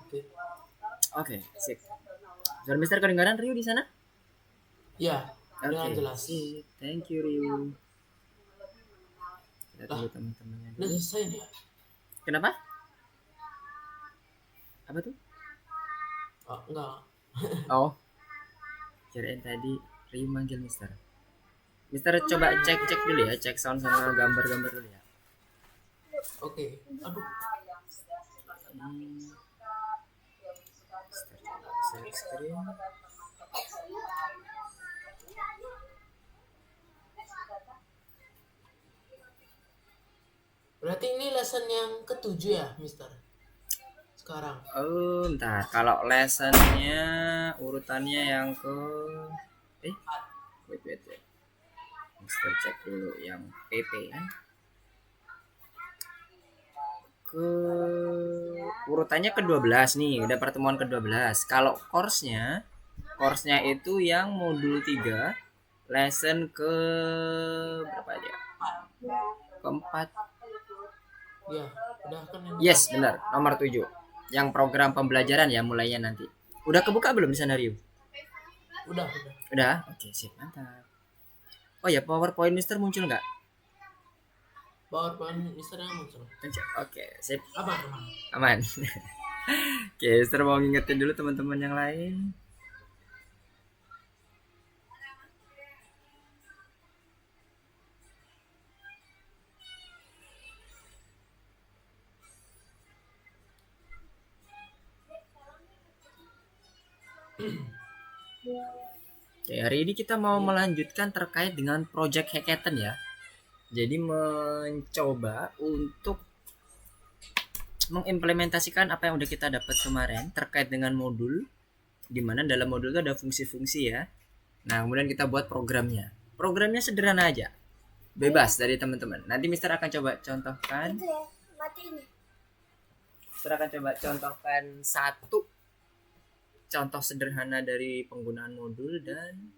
Oke. Oke, sip. Suara Mister kedengaran Rio di sana? Ya, dengan Oke, jelas. sip. Thank you Rio. Kita Lah, tunggu teman-temannya udah dulu. selesai nih ya? Kenapa? Apa tuh? Oh, enggak. Oh, kirain tadi Rio manggil Mister. Mister coba cek dulu ya, cek sound sama gambar-gambar dulu ya. Oke. Aduh, Mister coba share screen. berarti ini lesson yang ketujuh ya, Mister? Sekarang. Oh, bentar. Kalau lessonnya urutannya yang ke eh wait. Mister cek dulu yang PP kan. Ke urutannya ke-12 nih, udah pertemuan ke-12. Kalau course-nya itu yang modul 3 lesson ke berapa aja? Keempat. Ya, udah kan yang Yes, keempat. benar. Nomor 7. Yang program pembelajaran ya mulainya nanti. Udah kebuka belum di sana Rio? Udah. Udah? Oke, sip, mantap. Oh ya, PowerPoint Mister muncul nggak? PowerPoint Mister yang muncul. Oke, sip. Aman. Aman. Oke, Mister mau ngingetin dulu teman-teman yang lain. Oke, hari ini kita mau melanjutkan terkait dengan project hackathon ya. Jadi mencoba untuk mengimplementasikan apa yang udah kita dapat kemarin terkait dengan modul, di mana dalam modul itu ada fungsi-fungsi ya. Nah, kemudian kita buat programnya. Programnya sederhana aja, bebas dari teman-teman. Nanti Mister akan coba contohkan. Mister akan coba contohkan satu contoh sederhana dari penggunaan modul dan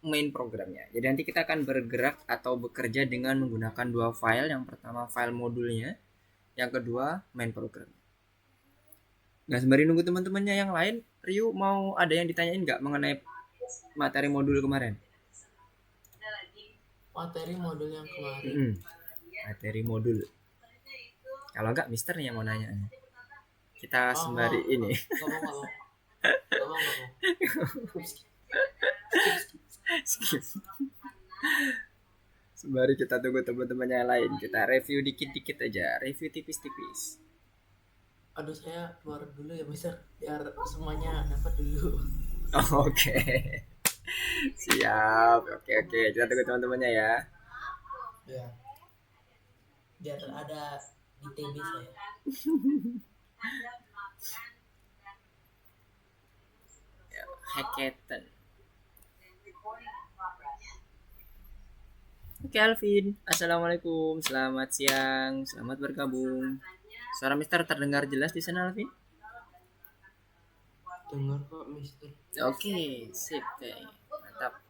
main programnya. Jadi nanti kita akan bergerak atau bekerja dengan menggunakan dua file. Yang pertama file modulnya, yang kedua main program. Nah, sembari nunggu teman-temannya yang lain, Ryu mau ada yang ditanyain nggak mengenai materi modul kemarin? Materi modul yang kemarin. Materi modul. Kalau nggak, Mister nih yang mau nanya. Kita sembari ini. Gak mau. Skip. Sembari kita tunggu teman-temannya yang lain, kita review dikit-dikit aja, review tipis-tipis. Aduh, saya keluar dulu ya, Mister, biar semuanya dapat dulu. Oke. Siap. Oke. Kita tunggu teman-temannya ya. Ya. Biar ada di TB saya. Hackathon. Oke Alvin, assalamualaikum, selamat siang, selamat bergabung. Suara Mister terdengar jelas di sana Alvin? Dengar kok, Mister. Oke, sip, mantap.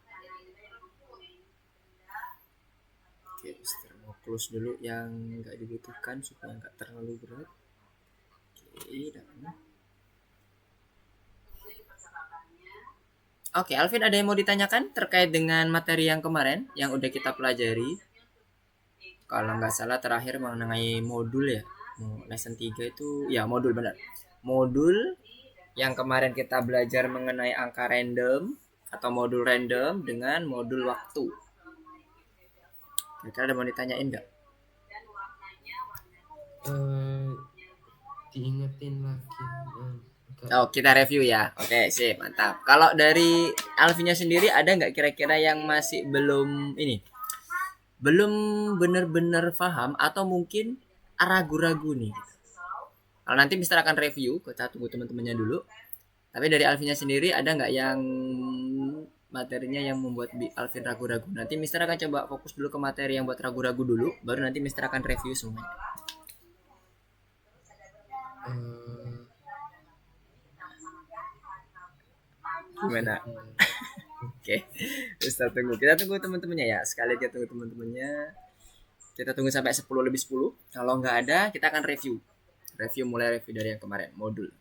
Oke, Mister mau close dulu yang nggak dibutuhkan supaya nggak terlalu berat. Oke, dan Oke, Alvin ada yang mau ditanyakan terkait dengan materi yang kemarin yang udah kita pelajari? Kalau nggak salah terakhir mengenai modul ya. Lesson 3 itu ya modul benar. Modul yang kemarin kita belajar mengenai angka random atau modul random dengan modul waktu. Kira-kira ada mau ditanyain nggak? Diingetin lagi. Oh, kita review ya. Oke, sip, mantap. Kalau dari Alvinnya sendiri ada nggak kira-kira yang masih belum ini? Belum benar-benar paham atau mungkin ragu-ragu nih? Kalau nanti Mister akan review, kita tunggu teman-temannya dulu. Tapi dari Alvinnya sendiri ada nggak yang materinya yang membuat Alvin ragu-ragu? Nanti Mister akan coba fokus dulu ke materi yang buat ragu-ragu dulu, baru nanti Mister akan review semuanya. Gimana? Oke, Mister tunggu. Kita tunggu teman-temannya ya. Sekali kita tunggu teman-temannya. Kita tunggu sampai 10 lebih 10. Kalau nggak ada, kita akan review. mulai review dari yang kemarin, modul.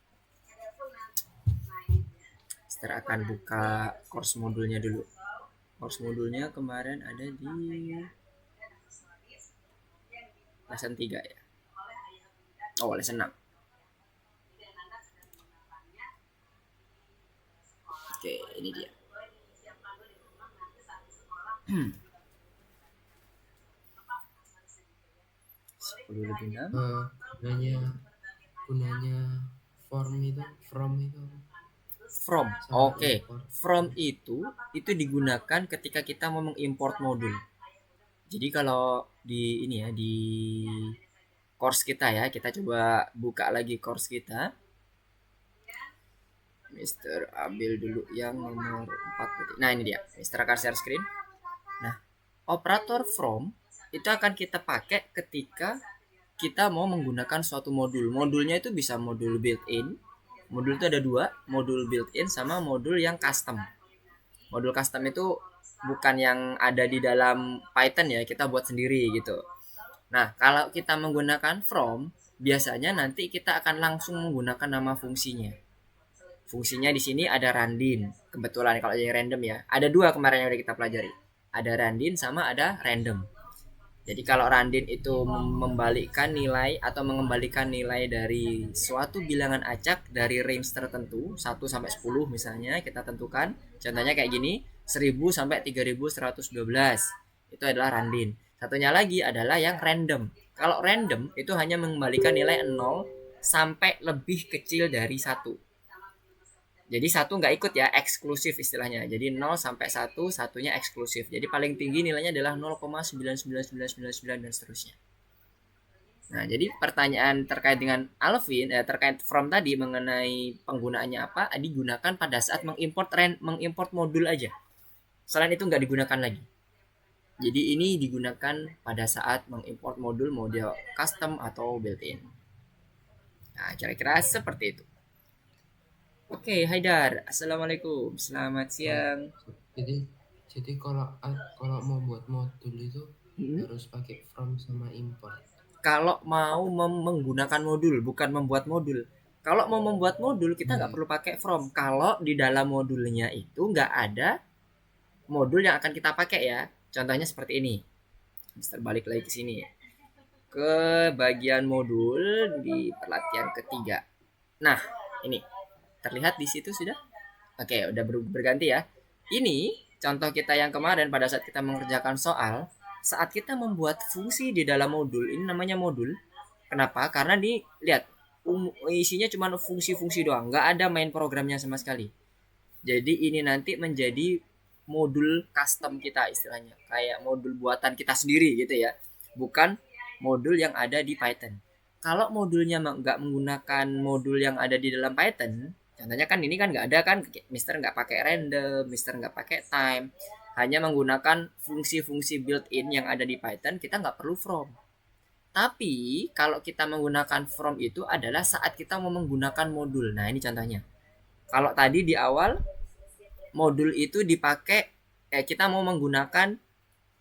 Mister akan buka course modulnya dulu. Course modulnya kemarin ada di lesson 3 ya. Oh, lesson 6. Oke, ini dia. Gunanya from itu From. sama Oke. import. From itu digunakan ketika kita mau mengimport modul. Jadi kalau di ini ya, di course kita ya, kita coba buka lagi course kita. Mister ambil dulu yang nomor 4 berarti. Nah, ini dia. Mister akan share screen. Nah, operator from itu akan kita pakai ketika kita mau menggunakan suatu modul. Modulnya itu bisa modul built-in. Modul itu ada 2, modul built-in sama modul yang custom. Modul custom itu bukan yang ada di dalam Python ya, kita buat sendiri gitu. Nah, kalau kita menggunakan from, biasanya nanti kita akan langsung menggunakan nama fungsinya. Fungsinya di sini ada randin. Kebetulan kalau yang random ya, ada 2 kemarin yang udah kita pelajari. Ada randin sama ada random. Jadi kalau randin itu membalikkan nilai atau mengembalikan nilai dari suatu bilangan acak dari range tertentu 1 sampai 10 misalnya kita tentukan. Contohnya kayak gini, 1000 sampai 3112. Itu adalah randin. Satunya lagi adalah yang random. Kalau random itu hanya mengembalikan nilai 0 sampai lebih kecil dari 1. Jadi 1 nggak ikut ya, eksklusif istilahnya. Jadi 0 sampai 1, satunya eksklusif. Jadi paling tinggi nilainya adalah 0,99999 dan seterusnya. Nah, jadi pertanyaan terkait dengan Alvin, terkait from tadi mengenai penggunaannya apa, digunakan pada saat mengimport modul aja. Selain itu nggak digunakan lagi. Jadi ini digunakan pada saat mengimport modul custom atau built-in. Nah, kira-kira seperti itu. Oke, Haidar. Assalamualaikum. Selamat siang. Jadi kalau mau buat modul itu harus pakai from sama import. Kalau mau menggunakan modul, bukan membuat modul. Kalau mau membuat modul, kita nggak perlu pakai from. Kalau di dalam modulnya itu nggak ada modul yang akan kita pakai ya. Contohnya seperti ini. Mister balik lagi ke sini ya. Ke bagian modul di pelatihan ketiga. Nah, ini terlihat di situ sudah. Oke, udah berganti ya. Ini contoh kita yang kemarin pada saat kita mengerjakan soal, saat kita membuat fungsi di dalam modul, ini namanya modul. Kenapa? Karena lihat isinya cuma fungsi-fungsi doang, nggak ada main programnya sama sekali. Jadi ini nanti menjadi modul custom kita istilahnya, kayak modul buatan kita sendiri gitu ya, bukan modul yang ada di Python. Kalau modulnya nggak menggunakan modul yang ada di dalam Python, contohnya kan ini kan nggak ada kan, Mister nggak pakai random, Mister nggak pakai time, hanya menggunakan fungsi-fungsi built-in yang ada di Python, kita nggak perlu from. Tapi kalau kita menggunakan from itu adalah saat kita mau menggunakan modul. Nah ini contohnya. Kalau tadi di awal modul itu dipakai, kita mau menggunakan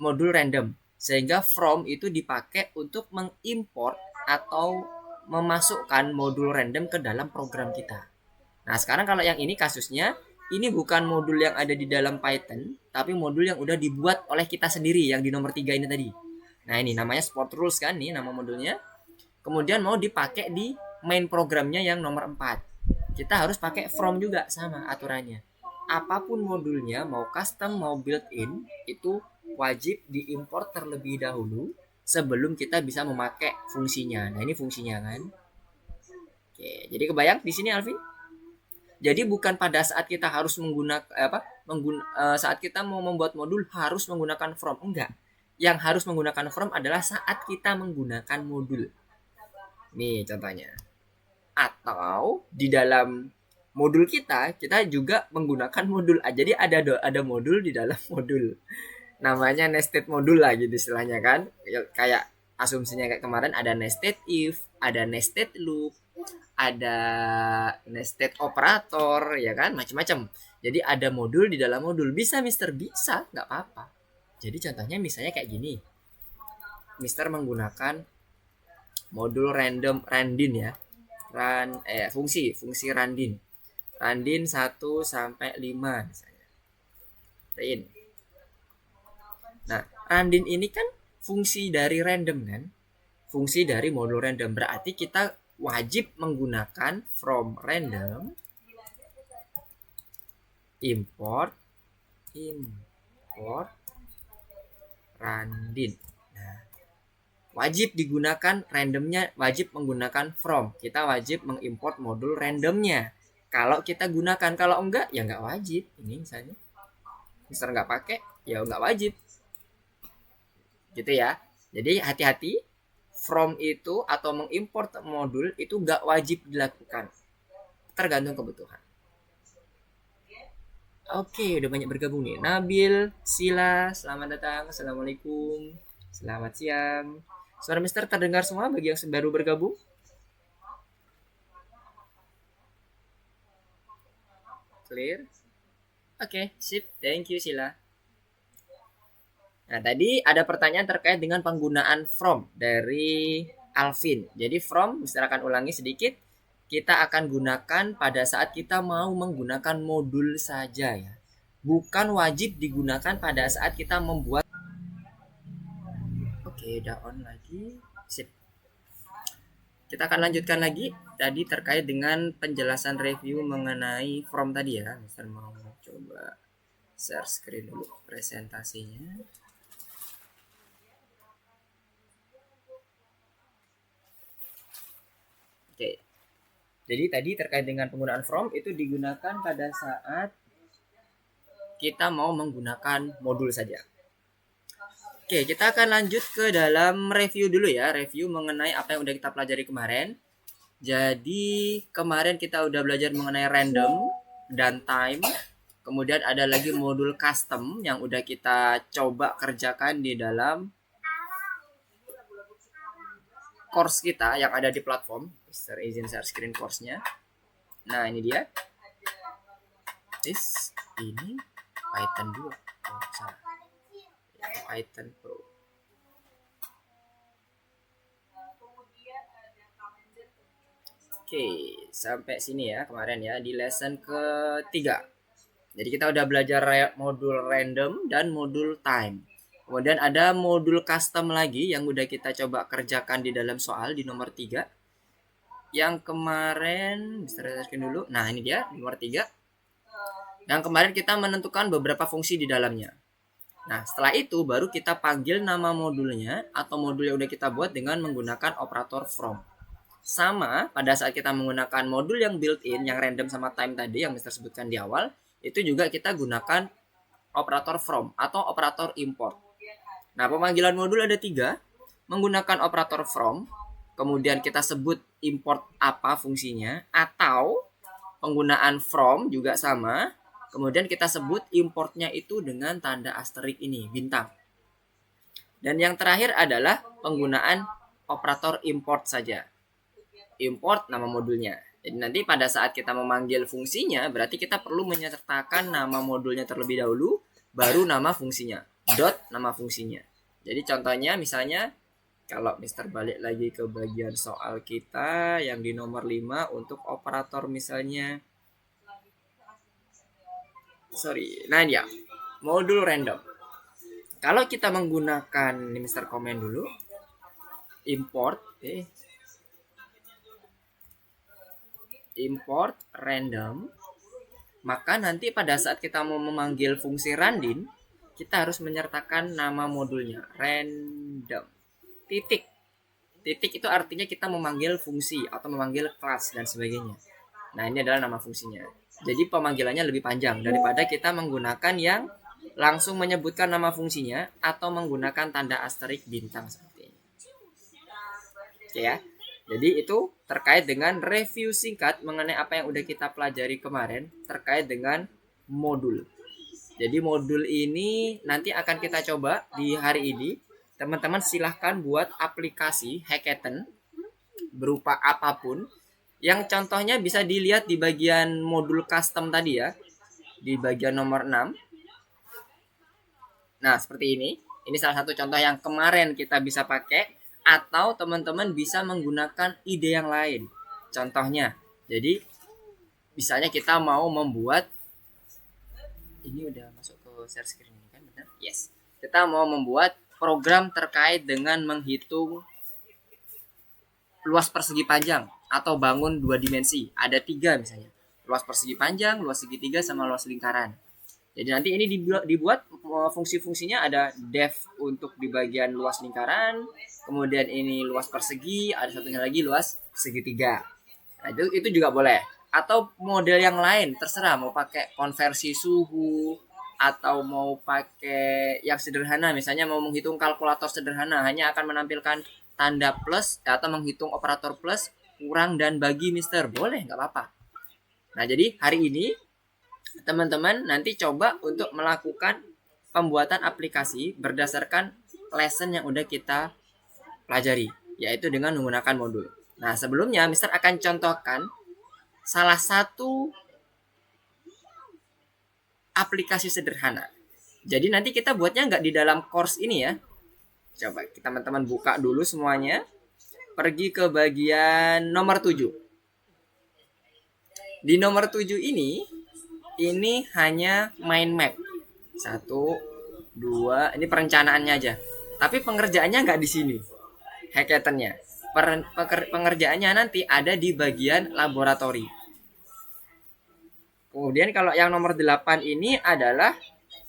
modul random, sehingga from itu dipakai untuk mengimport atau memasukkan modul random ke dalam program kita. Nah sekarang kalau yang ini kasusnya, ini bukan modul yang ada di dalam Python, tapi modul yang udah dibuat oleh kita sendiri yang di nomor 3 ini tadi. Nah ini namanya Sport Rules kan, nih nama modulnya. Kemudian mau dipakai di main programnya yang nomor 4. Kita harus pakai from juga, sama aturannya. Apapun modulnya, mau custom mau built-in, itu wajib diimport terlebih dahulu sebelum kita bisa memakai fungsinya. Nah ini fungsinya kan. Oke, jadi kebayang di sini Alvin? Jadi bukan pada saat kita harus saat kita mau membuat modul harus menggunakan from, enggak. Yang harus menggunakan from adalah saat kita menggunakan modul. Nih contohnya. Atau di dalam modul kita juga menggunakan modul. Jadi ada modul di dalam modul. Namanya nested modul lah gitu istilahnya kan. Kayak asumsinya kayak kemarin ada nested if, ada nested loop, ada nested operator ya kan, macam-macam. Jadi ada modul di dalam modul. Bisa Mister, bisa, nggak apa-apa. Jadi contohnya misalnya kayak gini. Mister menggunakan modul randin ya. fungsi randin. Randin 1 sampai 5 misalnya. Print. Nah, randin ini kan fungsi dari random kan? Fungsi dari modul random. Berarti kita wajib menggunakan from random import randin. Nah, wajib digunakan randomnya, wajib menggunakan from. Kita wajib mengimport modul randomnya. Kalau kita gunakan, kalau enggak ya enggak wajib. Ini misalnya Mister nggak pakai, ya nggak wajib. Gitu ya. Jadi hati-hati, from itu atau mengimport modul itu nggak wajib dilakukan. Tergantung kebutuhan. Oke, udah banyak bergabung nih. Nabil, Sila, selamat datang. Assalamualaikum. Selamat siang. Suara Mister terdengar semua bagi yang baru bergabung? Clear? Oke, sip. Thank you, Sila. Nah, tadi ada pertanyaan terkait dengan penggunaan from dari Alvin. Jadi from, Mister akan ulangi sedikit. Kita akan gunakan pada saat kita mau menggunakan modul saja ya. Bukan wajib digunakan pada saat kita membuat. Oke, udah on lagi. Sip. Kita akan lanjutkan lagi. Tadi terkait dengan penjelasan review mengenai from tadi ya. Mister mau coba share screen dulu presentasinya. Oke. Jadi tadi terkait dengan penggunaan from itu digunakan pada saat kita mau menggunakan modul saja. Oke, kita akan lanjut ke dalam review dulu ya. Review mengenai apa yang udah kita pelajari kemarin. Jadi kemarin kita udah belajar mengenai random dan time. Kemudian ada lagi modul custom yang udah kita coba kerjakan di dalam course kita yang ada di platform. Mister izin share screen course-nya. Nah, ini dia. Ini Python 2. Oh, salah. Python Pro. Oke, sampai sini ya kemarin ya di lesson ketiga. Jadi kita udah belajar modul random dan modul time. Kemudian ada modul custom lagi yang udah kita coba kerjakan di dalam soal di nomor 3. Yang kemarin bisa lihatkan dulu. Nah, ini dia nomor 3. Yang kemarin kita menentukan beberapa fungsi di dalamnya. Nah, setelah itu baru kita panggil nama modulnya atau modul yang udah kita buat dengan menggunakan operator from. Sama pada saat kita menggunakan modul yang built-in, yang random sama time tadi yang Mister sebutkan di awal, itu juga kita gunakan operator from atau operator import. Nah, pemanggilan modul ada 3. Menggunakan operator from, kemudian kita sebut import apa fungsinya, atau penggunaan from juga sama, kemudian kita sebut importnya itu dengan tanda asterik ini, bintang. Dan yang terakhir adalah penggunaan operator import saja. Import nama modulnya. Jadi nanti pada saat kita memanggil fungsinya, berarti kita perlu menyertakan nama modulnya terlebih dahulu, baru nama fungsinya. Dot nama fungsinya. Jadi contohnya misalnya, kalau Mister balik lagi ke bagian soal kita yang di nomor 5 untuk operator misalnya. Nah dia, modul random. Kalau kita menggunakan, ini Mister komen dulu, import random, maka nanti pada saat kita mau memanggil fungsi randin, kita harus menyertakan nama modulnya, random. Titik itu artinya kita memanggil fungsi atau memanggil kelas dan sebagainya. Nah, ini adalah nama fungsinya. Jadi pemanggilannya lebih panjang daripada kita menggunakan yang langsung menyebutkan nama fungsinya atau menggunakan tanda asterik bintang seperti ini. Oke ya. Jadi itu terkait dengan review singkat mengenai apa yang udah kita pelajari kemarin terkait dengan modul. Jadi modul ini nanti akan kita coba di hari ini. Teman-teman silahkan buat aplikasi hackathon berupa apapun. Yang contohnya bisa dilihat di bagian modul custom tadi ya. Di bagian nomor 6. Nah, seperti ini. Ini salah satu contoh yang kemarin kita bisa pakai. Atau teman-teman bisa menggunakan ide yang lain. Contohnya, jadi misalnya kita mau membuat, ini udah masuk ke share screen ini kan, benar? Yes. Kita mau membuat program terkait dengan menghitung luas persegi panjang atau bangun 2 dimensi. Ada 3 misalnya. Luas persegi panjang, luas segitiga, sama luas lingkaran. Jadi nanti ini dibuat fungsi-fungsinya ada depth untuk di bagian luas lingkaran, kemudian ini luas persegi, ada satunya lagi luas segitiga. Nah, itu juga boleh. Atau model yang lain, terserah mau pakai konversi suhu atau mau pakai yang sederhana, misalnya mau menghitung kalkulator sederhana hanya akan menampilkan tanda plus atau menghitung operator plus, kurang, dan bagi, Mister. Boleh, nggak apa-apa. Nah, jadi hari ini teman-teman nanti coba untuk melakukan pembuatan aplikasi berdasarkan lesson yang udah kita pelajari, yaitu dengan menggunakan modul. Nah, sebelumnya Mister akan contohkan salah satu aplikasi sederhana. Jadi nanti kita buatnya nggak di dalam course ini ya. Coba teman-teman buka dulu semuanya. Pergi ke bagian nomor 7. Di nomor 7 ini hanya mind map. 1, 2, ini perencanaannya aja. Tapi pengerjaannya nggak di sini. Hackathonnya. Pengerjaannya nanti ada di bagian laboratori. Kemudian kalau yang nomor 8 ini adalah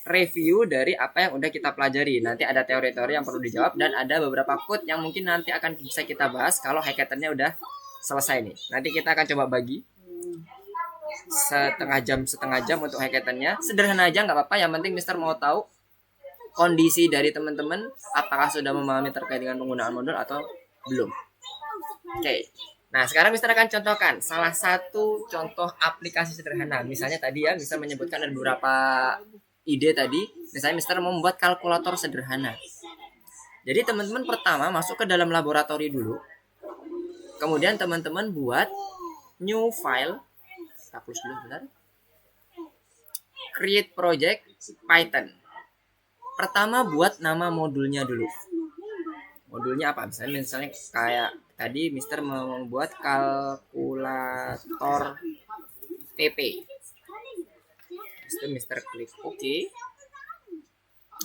review dari apa yang udah kita pelajari. Nanti ada teori-teori yang perlu dijawab dan ada beberapa code yang mungkin nanti akan bisa kita bahas kalau hackathonnya udah selesai nih. Nanti kita akan coba bagi setengah jam untuk hackathonnya. Sederhana aja nggak apa-apa, yang penting Mister mau tahu kondisi dari teman-teman apakah sudah memahami terkait dengan penggunaan modul atau belum. Oke. Nah, sekarang Mister akan contohkan salah satu contoh aplikasi sederhana. Misalnya tadi ya, Mister menyebutkan ada beberapa ide tadi. Misalnya Mister mau membuat kalkulator sederhana. Jadi teman-teman pertama masuk ke dalam laboratori dulu. Kemudian teman-teman buat new file. Hapus dulu bentar. Create project Python. Pertama buat nama modulnya dulu. Modulnya apa? Misalnya kayak tadi Mister mau membuat kalkulator PP. Mister klik OK.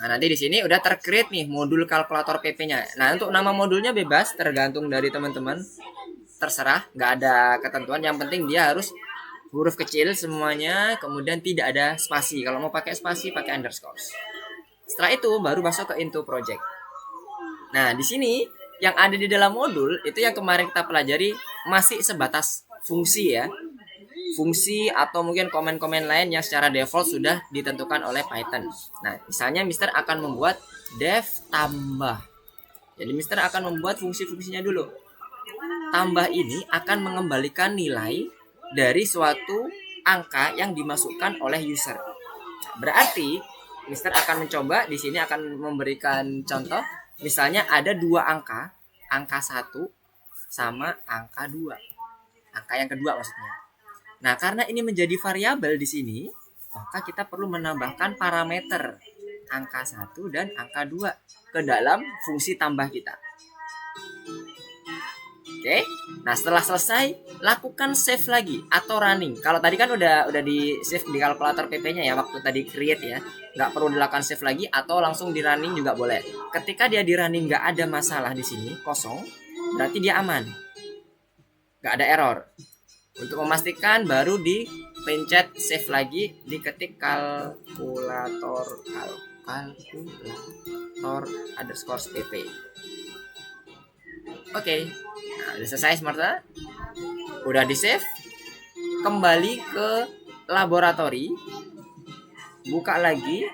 Nah, nanti di sini udah tercreate nih modul kalkulator PP-nya. Nah, untuk nama modulnya bebas, tergantung dari teman-teman. Terserah, nggak ada ketentuan. Yang penting dia harus huruf kecil semuanya, kemudian tidak ada spasi. Kalau mau pakai spasi, pakai underscore. Setelah itu baru masuk ke into project. Nah, di sini yang ada di dalam modul itu yang kemarin kita pelajari masih sebatas fungsi ya. Fungsi atau mungkin komen-komen lain yang secara default sudah ditentukan oleh Python. Nah, misalnya Mister akan membuat def tambah. Jadi Mister akan membuat fungsi-fungsinya dulu. Tambah ini akan mengembalikan nilai dari suatu angka yang dimasukkan oleh user. Berarti Mister akan mencoba di sini akan memberikan contoh. Misalnya ada 2 angka, angka 1 sama angka 2. Angka yang kedua maksudnya. Nah, karena ini menjadi variabel di sini, maka kita perlu menambahkan parameter angka 1 dan angka 2 ke dalam fungsi tambah kita. Oke. Nah, setelah selesai, lakukan save lagi atau running. Kalau tadi kan udah di save di kalkulator PP-nya ya waktu tadi create ya. Nggak perlu dilakukan save lagi atau langsung di running juga boleh. Ketika dia di running nggak ada masalah di sini, kosong, berarti dia aman. Nggak ada error. Untuk memastikan baru dipencet save lagi, diketik kalkulator underscore pp. Oke. Nah, udah selesai Smarta. Udah di save. Kembali ke laboratori. Buka lagi.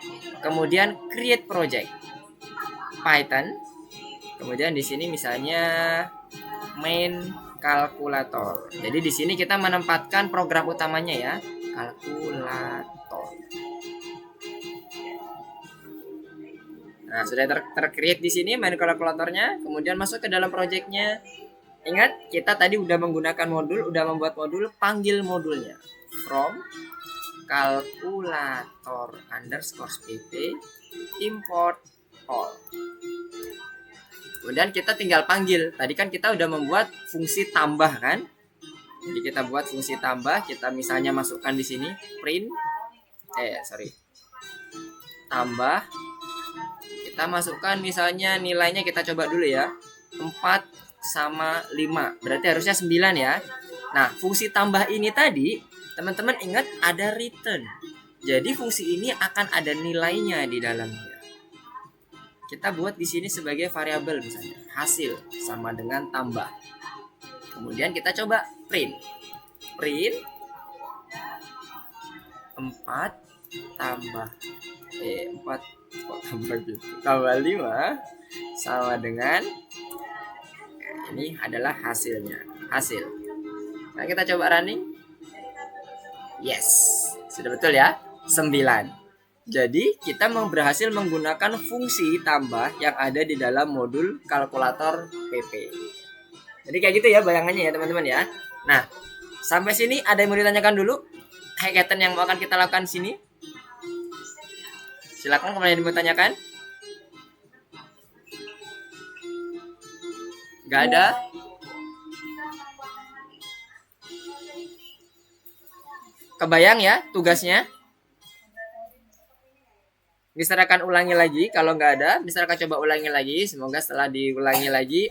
Kemudian create project Python. Kemudian di sini misalnya main kalkulator. Jadi di sini kita menempatkan program utamanya ya, kalkulator. Nah, sudah tercreate di sini main kalkulatornya, kemudian masuk ke dalam projectnya. Ingat, kita tadi udah menggunakan modul, udah membuat modul, panggil modulnya from kalkulator underscore pp import all. Kemudian kita tinggal panggil. Tadi kan kita udah membuat fungsi tambah kan? Jadi kita buat fungsi tambah, kita misalnya masukkan di sini print tambah, kita masukkan misalnya nilainya, kita coba dulu ya, 4 sama 5, berarti harusnya 9 ya. Nah, fungsi tambah ini tadi teman-teman ingat ada return, jadi fungsi ini akan ada nilainya di dalamnya. Kita buat di sini sebagai variabel, misalnya hasil sama dengan tambah. Kemudian kita coba print 4 tambah 4 kok tambah gitu, tambah 5 sama dengan, ini adalah hasilnya, hasil. Nah, kita coba running. Yes, sudah betul ya, 9. Jadi kita berhasil menggunakan fungsi tambah yang ada di dalam modul kalkulator PP. Jadi kayak gitu ya bayangannya ya teman-teman ya. Nah, sampai sini ada yang mau ditanyakan dulu? Kegiatan yang akan kita lakukan di sini? Silakan kalau yang mau ditanyakan. Gak ada? Kebayang ya tugasnya? Mister akan ulangi lagi, kalau nggak ada, Mister akan coba ulangi lagi. Semoga setelah diulangi lagi,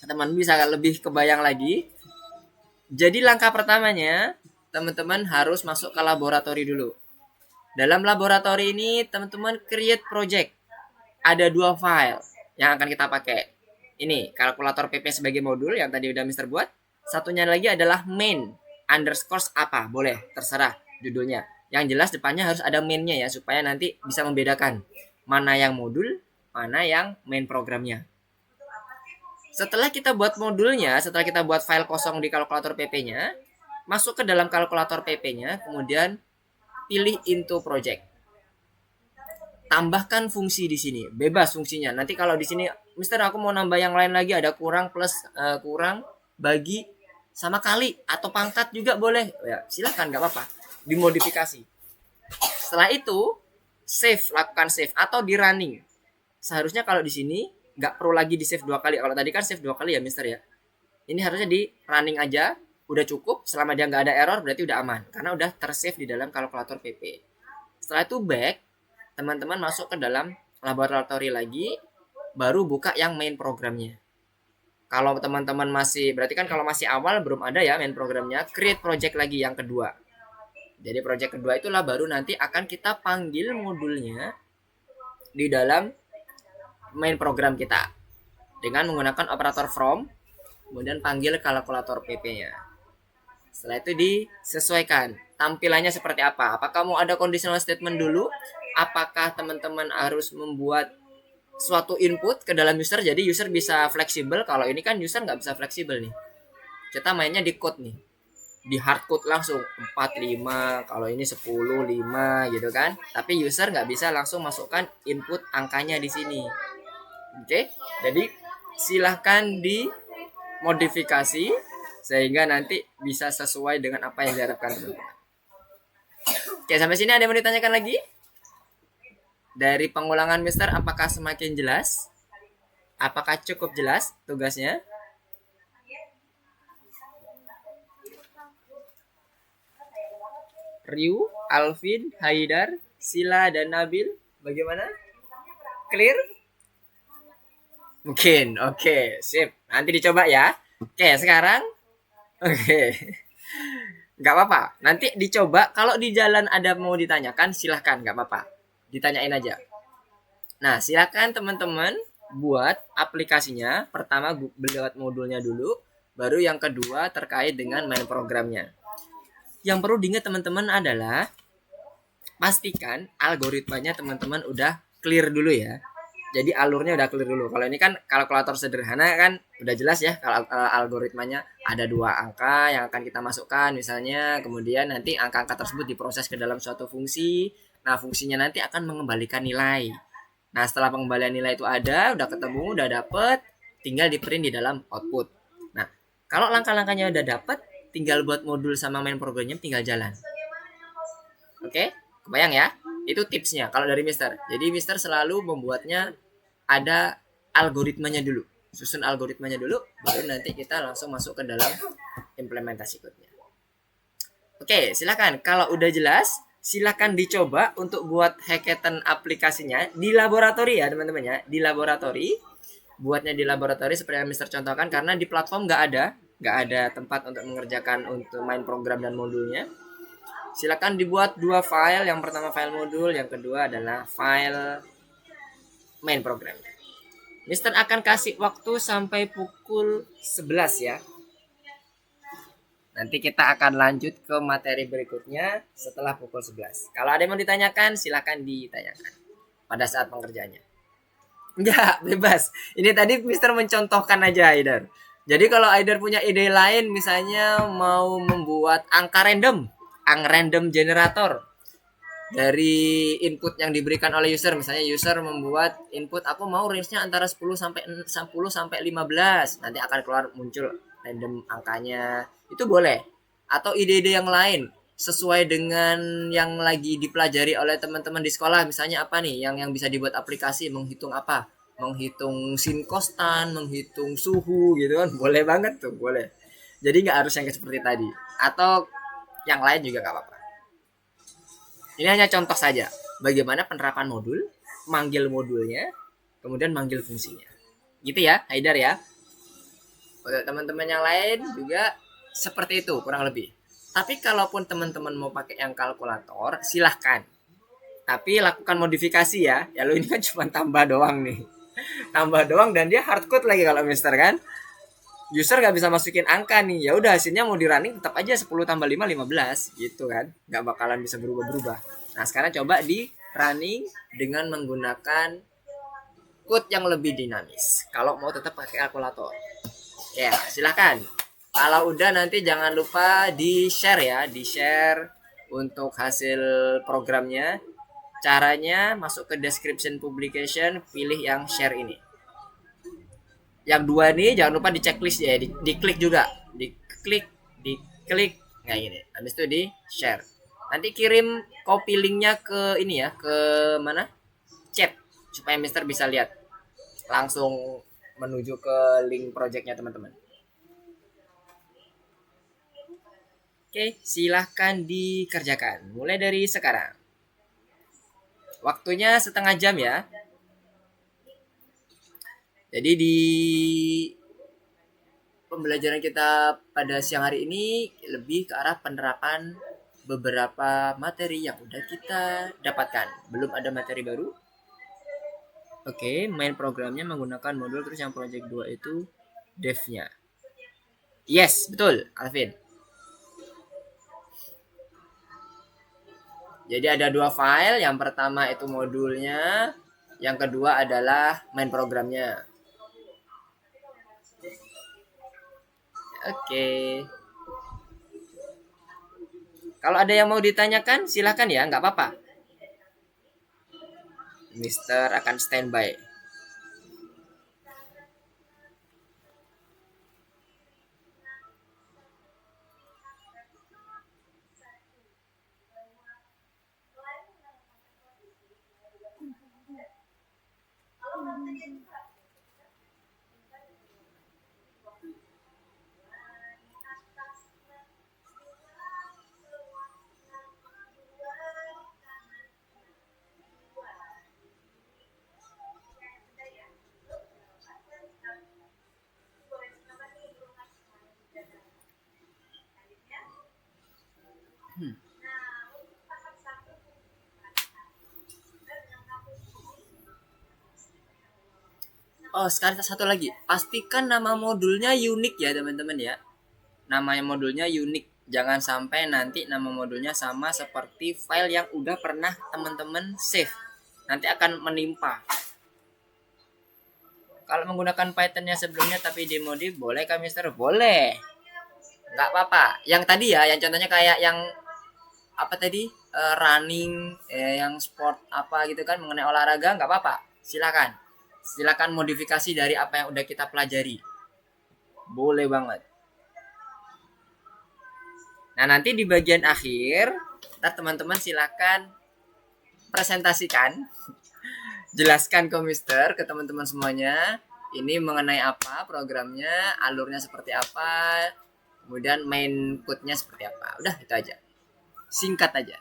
teman bisa lebih kebayang lagi. Jadi langkah pertamanya, teman-teman harus masuk ke laboratori dulu. Dalam laboratori ini, teman-teman create project. Ada 2 file yang akan kita pakai. Ini kalkulator PP sebagai modul yang tadi udah Mister buat. Satunya lagi adalah main underscore apa, boleh, terserah judulnya. Yang jelas depannya harus ada mainnya ya, supaya nanti bisa membedakan mana yang modul, mana yang main programnya. Setelah kita buat modulnya, setelah kita buat file kosong di kalkulator PP-nya, masuk ke dalam kalkulator PP-nya, kemudian pilih into project. Tambahkan fungsi di sini, bebas fungsinya. Nanti kalau di sini, Mister aku mau nambah yang lain lagi, ada kurang, plus, kurang, bagi, sama kali, atau pangkat juga boleh. Ya, silakan, nggak apa-apa. Dimodifikasi. Setelah itu save, lakukan save atau di running. Seharusnya kalau di sini nggak perlu lagi di save 2 kali. Kalau tadi kan save 2 kali ya Mister ya. Ini harusnya di running aja, udah cukup. Selama dia nggak ada error berarti udah aman, karena udah tersave di dalam kalkulator PP. Setelah itu back, teman-teman masuk ke dalam laboratori lagi, baru buka yang main programnya. Kalau teman-teman masih, berarti kan kalau masih awal belum ada ya main programnya, create project lagi yang kedua. Jadi project kedua itulah baru nanti akan kita panggil modulnya di dalam main program kita dengan menggunakan operator from, kemudian panggil kalkulator PP-nya. Setelah itu disesuaikan tampilannya seperti apa. Apakah mau ada conditional statement dulu? Apakah teman-teman harus membuat suatu input ke dalam user, jadi user bisa fleksibel? Kalau ini kan user nggak bisa fleksibel nih. Kita mainnya di code nih, di hard code langsung 4, 5, kalau ini 10, 5 gitu kan. Tapi user nggak bisa langsung masukkan input angkanya di sini. Oke, jadi silahkan dimodifikasi sehingga nanti bisa sesuai dengan apa yang diharapkan. Oke, sampai sini ada yang mau ditanyakan lagi? Dari pengulangan Mister, apakah semakin jelas? Apakah cukup jelas tugasnya? Ryu, Alvin, Haidar, Sila, dan Nabil, bagaimana? Clear? Mungkin, oke, sip. Nanti dicoba ya. Oke, sekarang, oke, nggak apa-apa. Nanti dicoba. Kalau di jalan ada mau ditanyakan, silahkan, nggak apa-apa. Ditanyain aja. Nah, silahkan teman-teman buat aplikasinya. Pertama buat modulnya dulu, baru yang kedua terkait dengan main programnya. Yang perlu diingat teman-teman adalah pastikan algoritmanya teman-teman udah clear dulu ya. Jadi alurnya udah clear dulu. Kalau ini kan kalkulator sederhana kan udah jelas ya. Kalau algoritmanya ada 2 angka yang akan kita masukkan misalnya, kemudian nanti angka-angka tersebut diproses ke dalam suatu fungsi. Nah, fungsinya nanti akan mengembalikan nilai. Nah, setelah pengembalian nilai itu ada, udah ketemu, udah dapet, tinggal di print di dalam output. Nah, kalau langkah-langkahnya udah dapet, tinggal buat modul sama main programnya, tinggal jalan. Oke, kebayang ya? Itu tipsnya kalau dari Mister. Jadi Mister selalu membuatnya ada algoritmanya dulu. susun algoritmanya dulu, baru nanti kita langsung masuk ke dalam implementasi code-nya. Oke, silakan. Kalau udah jelas, silakan dicoba untuk buat hackathon aplikasinya di laboratori ya teman-teman ya. Di laboratori, buatnya di laboratori seperti yang Mister contohkan, karena di platform nggak ada tempat untuk mengerjakan untuk main program dan modulnya. Silakan dibuat 2 file. Yang pertama file modul, yang kedua adalah file main program. Mister akan kasih waktu sampai pukul 11 ya. Nanti kita akan lanjut ke materi berikutnya setelah pukul 11. Kalau ada yang mau ditanyakan, silakan ditanyakan pada saat pengerjaannya. Enggak, bebas. Ini tadi Mister mencontohkan aja Aider. Jadi kalau Aider punya ide lain, misalnya mau membuat angka random generator dari input yang diberikan oleh user, misalnya user membuat input aku mau range-nya antara 10 sampai 15, nanti akan keluar muncul random angkanya, itu boleh. Atau ide-ide yang lain sesuai dengan yang lagi dipelajari oleh teman-teman di sekolah, misalnya apa nih yang bisa dibuat aplikasi, menghitung apa, menghitung sin konstan, menghitung suhu gitu kan, boleh banget tuh, boleh. Jadi nggak harus yang seperti tadi, atau yang lain juga nggak apa-apa. Ini hanya contoh saja bagaimana penerapan modul, manggil modulnya, kemudian manggil fungsinya. Gitu ya, Haidar ya. Untuk teman-teman yang lain juga seperti itu kurang lebih. Tapi kalaupun teman-teman mau pakai yang kalkulator, silahkan. Tapi lakukan modifikasi ya. Ya lo ini kan cuma tambah doang nih. Tambah doang dan dia hardcode lagi kalau Mister kan. User nggak bisa masukin angka nih, ya udah hasilnya mau di running tetap aja 10 tambah 5 15 gitu kan, nggak bakalan bisa berubah-berubah. Nah sekarang coba di running dengan menggunakan code yang lebih dinamis kalau mau tetap pakai kalkulator. Ya silahkan. Kalau udah nanti jangan lupa di share ya, di share untuk hasil programnya. Caranya masuk ke description publication, pilih yang share ini. Yang 2 nih jangan lupa di checklist ya, diklik juga, diklik, nah ini, habis itu di share. Nanti kirim copy linknya ke ini ya, ke mana? Chat supaya Mister bisa lihat langsung menuju ke link projectnya teman-teman. Oke, silahkan dikerjakan mulai dari sekarang. Waktunya setengah jam ya. Jadi di pembelajaran kita pada siang hari ini lebih ke arah penerapan beberapa materi yang udah kita dapatkan. Belum ada materi baru. Oke, main programnya menggunakan modul, terus yang project 2 itu dev-nya. Yes, betul, Alvin. Jadi ada 2 file, yang pertama itu modulnya, yang kedua adalah main programnya. Oke. Kalau ada yang mau ditanyakan, silahkan ya, nggak apa-apa. Mister akan standby. Oh, sekali satu lagi. Pastikan nama modulnya unik ya, teman-teman ya. Namanya modulnya unik. Jangan sampai nanti nama modulnya sama seperti file yang udah pernah teman-teman save. Nanti akan menimpa. Kalau menggunakan Python-nya sebelumnya tapi dimodif, boleh kah Mister? Boleh. Nggak apa-apa. Yang tadi ya, yang contohnya kayak yang apa tadi? Running, yang sport apa gitu kan, mengenai olahraga, nggak apa-apa. Silakan modifikasi dari apa yang udah kita pelajari. Boleh banget. Nah, nanti di bagian akhir, teman-teman silakan presentasikan, jelaskan ke Mister, ke teman-teman semuanya, ini mengenai apa programnya, alurnya seperti apa, kemudian main code-nya seperti apa. Udah itu aja. Singkat aja.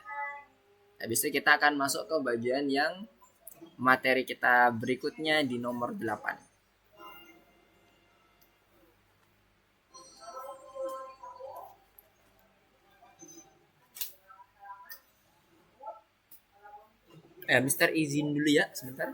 Habis itu kita akan masuk ke bagian yang materi kita berikutnya di nomor 8. Mister izin dulu ya sebentar.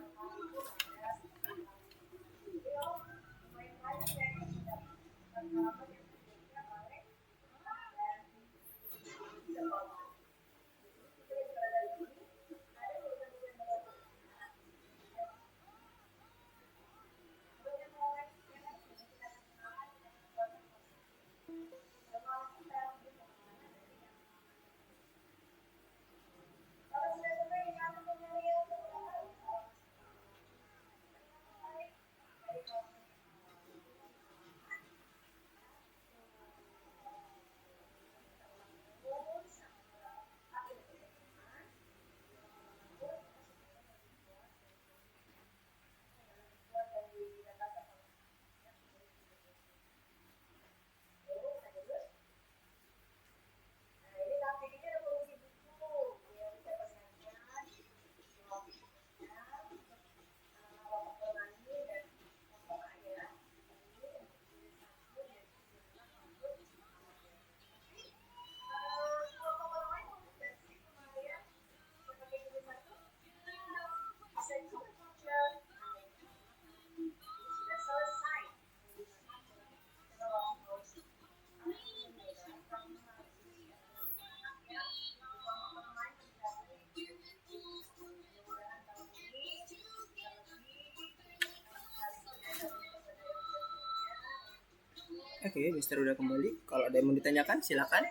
Oke, Mister udah kembali. Kalau ada yang mau ditanyakan, silakan.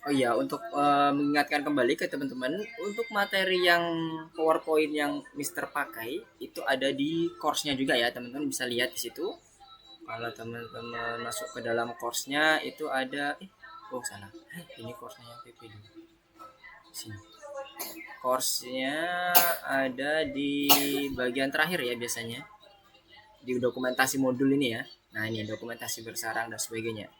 Oh iya, untuk mengingatkan kembali ke teman-teman, untuk materi yang PowerPoint yang Mister pakai itu ada di course-nya juga ya, teman-teman bisa lihat di situ. Kalau teman-teman masuk ke dalam course-nya itu ada oh salah. Ini course-nya yang PP dulu. Sini. Course-nya ada di bagian terakhir ya biasanya. Di dokumentasi modul ini ya. Nah, ini dokumentasi bersarang dan sebagainya.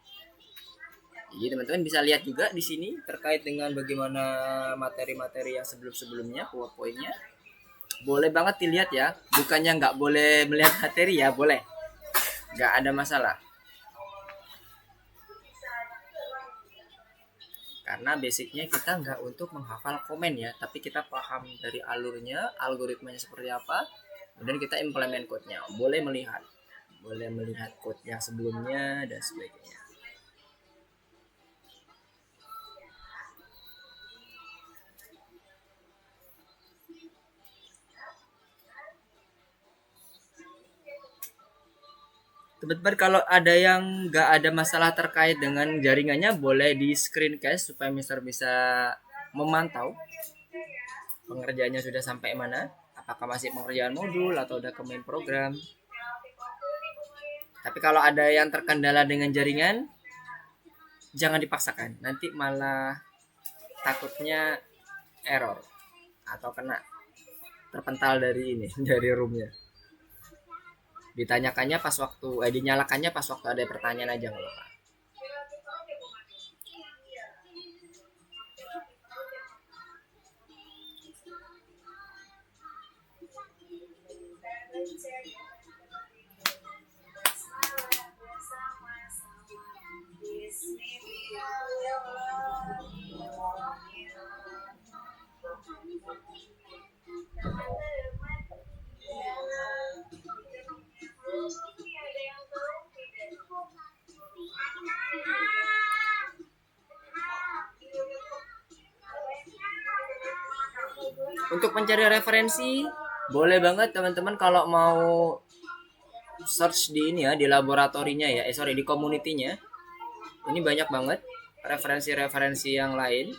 Jadi teman-teman bisa lihat juga di sini terkait dengan bagaimana materi-materi yang sebelum-sebelumnya PowerPoint-nya. Boleh banget dilihat ya. Bukannya nggak boleh melihat materi ya, boleh. Nggak ada masalah. Karena basicnya kita nggak untuk menghafal komen ya, tapi kita paham dari alurnya, algoritmanya seperti apa, kemudian kita implement code-nya. Boleh melihat code yang sebelumnya dan sebagainya. Teman-teman kalau ada yang nggak ada masalah terkait dengan jaringannya boleh di screencast supaya Mister bisa memantau pengerjaannya sudah sampai mana, apakah masih pengerjaan modul atau udah ke main program. Tapi kalau ada yang terkendala dengan jaringan jangan dipaksakan, nanti malah takutnya error atau kena terpental dari ini dari roomnya. Ditanyakannya pas waktu dinyalakannya pas waktu ada pertanyaan aja nggak apa-apa. Untuk mencari referensi boleh banget teman-teman kalau mau search di ini ya, di laboratorinya ya, di community-nya. Ini banyak banget referensi-referensi yang lain.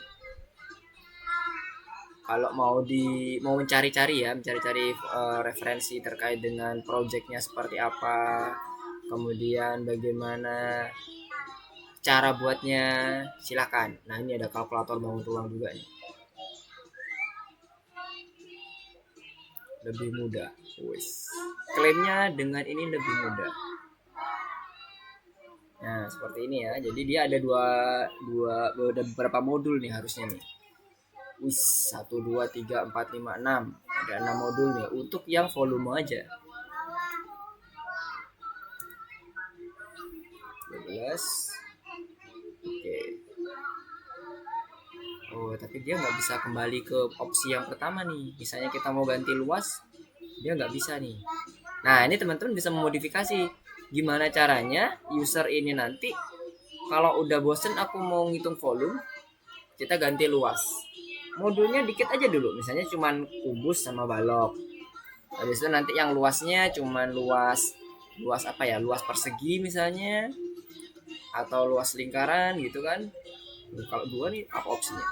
Kalau mau mencari-cari ya, mencari-cari referensi terkait dengan projectnya seperti apa, kemudian bagaimana cara buatnya, silakan. Nah ini ada kalkulator bangun ruang juga nih, lebih mudah. Wis. Klaimnya dengan ini lebih mudah. Nah seperti ini ya. Jadi dia ada ada beberapa modul nih harusnya nih. Wis, 1, 2, 3, 4, 5, 6. Ada 6 modul nih untuk yang volume aja. 12. Oke. Oh, tapi dia nggak bisa kembali ke opsi yang pertama nih. Misalnya kita mau ganti luas, dia nggak bisa nih. Nah, ini teman-teman bisa memodifikasi. Gimana caranya user ini nanti kalau udah bosen aku mau ngitung volume, kita ganti luas. Modulnya dikit aja dulu, misalnya cuman kubus sama balok. Habis itu nanti yang luasnya cuman luas apa ya? Luas persegi misalnya, atau luas lingkaran gitu kan. Kalau 2 nih apa opsinya?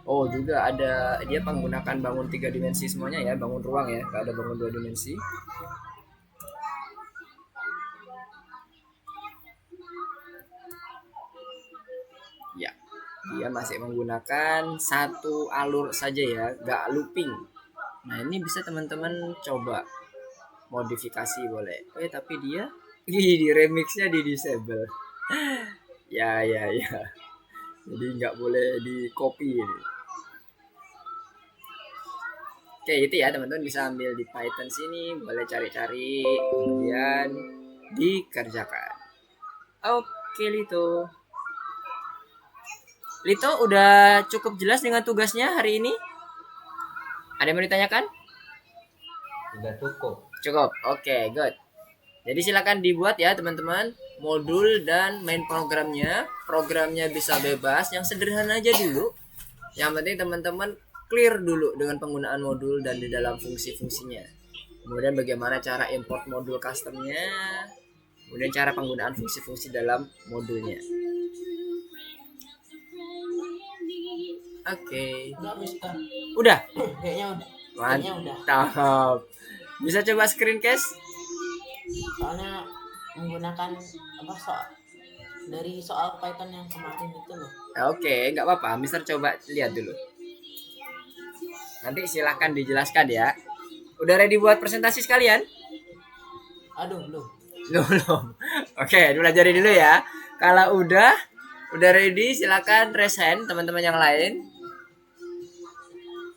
Oh juga ada, dia menggunakan bangun 3 dimensi semuanya ya, bangun ruang ya, nggak ada bangun 2 dimensi. Ya, dia masih menggunakan satu alur saja ya, nggak looping. Nah ini bisa teman-teman coba modifikasi boleh. Tapi dia di remixnya di disable. Ya ya ya. Jadi nggak boleh di copy ini. Oke itu ya teman-teman, bisa ambil di Python sini, boleh cari-cari kemudian dikerjakan. Oke Lito. Lito udah cukup jelas dengan tugasnya hari ini? Ada yang mau ditanyakan? Udah cukup. Cukup. Oke, good. Jadi silakan dibuat ya teman-teman modul dan main programnya. Programnya bisa bebas, yang sederhana aja dulu. Yang penting teman-teman clear dulu dengan penggunaan modul dan di dalam fungsi-fungsinya. Kemudian bagaimana cara import modul customnya. Kemudian cara penggunaan fungsi-fungsi dalam modulnya. Oke. Udah, Mister. Udah? Kayaknya udah. Mantap. Bisa coba screencast? Soalnya menggunakan dari soal Python yang kemarin itu loh. Oke, nggak apa-apa. Mister coba lihat dulu. Nanti silahkan dijelaskan ya. Udah ready buat presentasi sekalian? Aduh, belum. Belum. Oke, belajar dulu ya. Kalau udah ready, silakan raise hand teman-teman yang lain.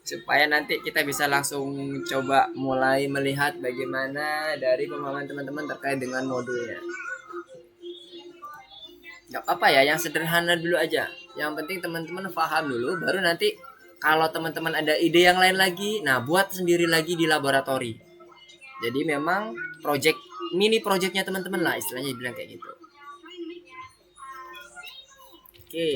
Supaya nanti kita bisa langsung coba mulai melihat bagaimana dari pemahaman teman-teman terkait dengan modulnya. Gak apa-apa ya, yang sederhana dulu aja. Yang penting teman-teman paham dulu, baru nanti kalau teman-teman ada ide yang lain lagi, nah buat sendiri lagi di laboratori. Jadi memang mini projectnya teman-teman lah, istilahnya bilang kayak gitu. Oke.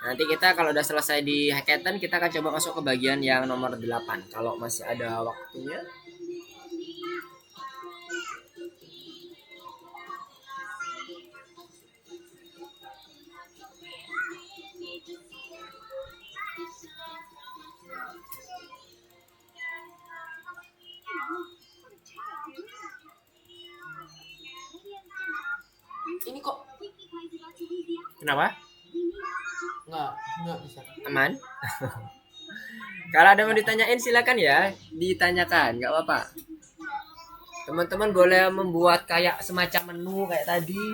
Nanti kita kalau udah selesai di hackathon, kita akan coba masuk ke bagian yang nomor 8 kalau masih ada waktunya. Ini kok Kenapa? Enggak bisa. Aman? Kalau ada mau ditanyain silakan ya, ditanyakan, nggak apa-apa. Teman-teman boleh membuat kayak semacam menu kayak tadi.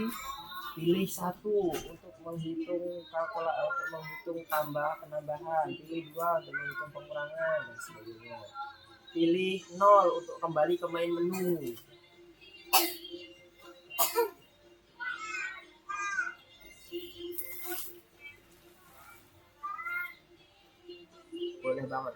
Pilih satu untuk menghitung untuk menghitung penambahan. Pilih 2 untuk menghitung pengurangan dan sebagainya. Pilih 0 untuk kembali ke main menu. Boleh banget.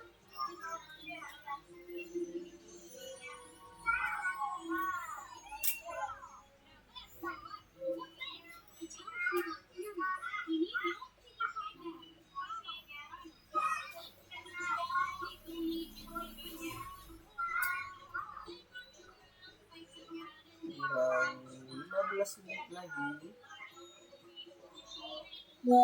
Oh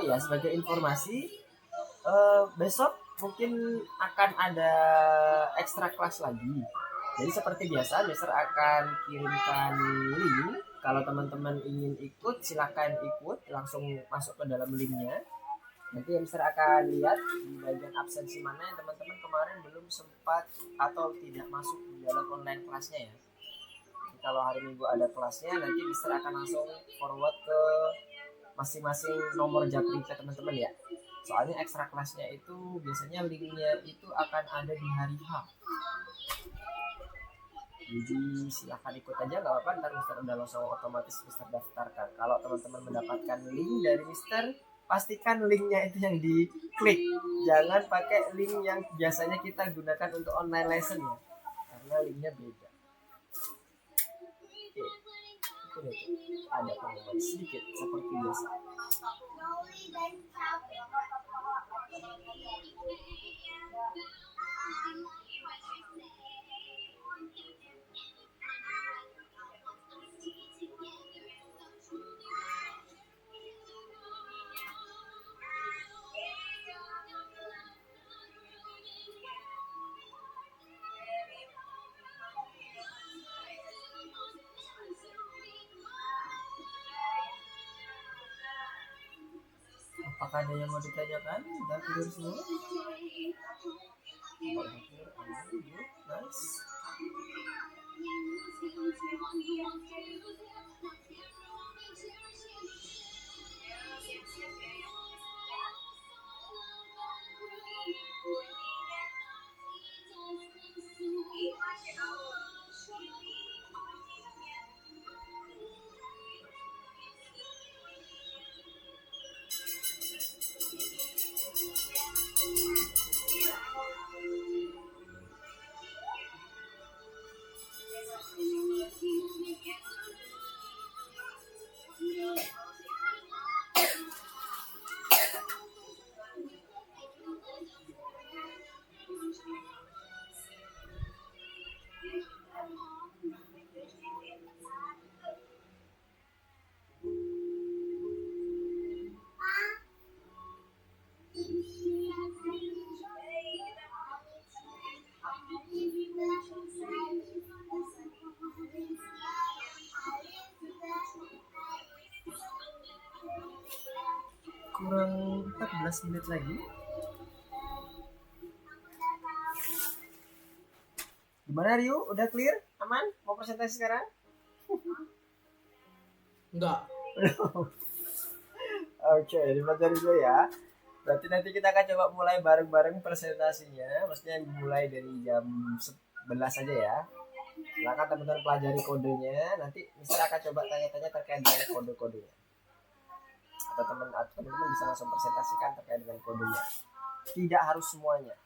iya, sebagai informasi, besok mungkin akan ada ekstra kelas lagi. Jadi seperti biasa, Mister akan kirimkan link. Kalau teman-teman ingin ikut, silakan ikut, langsung masuk ke dalam linknya. Nanti Mister akan lihat di bagian absensi mana yang teman-teman kemarin belum sempat atau tidak masuk di dalam online kelasnya ya. Jadi kalau hari Minggu ada kelasnya, nanti Mister akan langsung forward ke masing-masing nomor japri ke teman-teman ya. Soalnya ekstra kelasnya itu biasanya linknya itu akan ada di hari H. Jadi silahkan ikut aja, nggak apa-apa, ntar Mister udah langsung otomatis Mister daftarkan. Kalau teman-teman mendapatkan link dari Mister, pastikan linknya itu yang diklik. Jangan pakai link yang biasanya kita gunakan untuk online lesson ya, karena linknya beda. Oke, itu ada pengumuman sedikit seperti biasa. Apakah ada yang mau ditanyakan? Udah clear semua? Nice. Kurang 14 menit lagi. Gimana Rio? Udah clear? Aman? Mau presentasi sekarang? Enggak. Oke, dipelajari dulu ya. Berarti nanti kita akan coba mulai bareng-bareng presentasinya. Maksudnya mulai dari jam 11 aja ya. Silakan teman-teman pelajari kodenya. Nanti Mister akan coba tanya-tanya terkait dengan kode-kodenya. Atau teman-teman bisa langsung presentasikan terkait dengan kodenya. Tidak harus semuanya.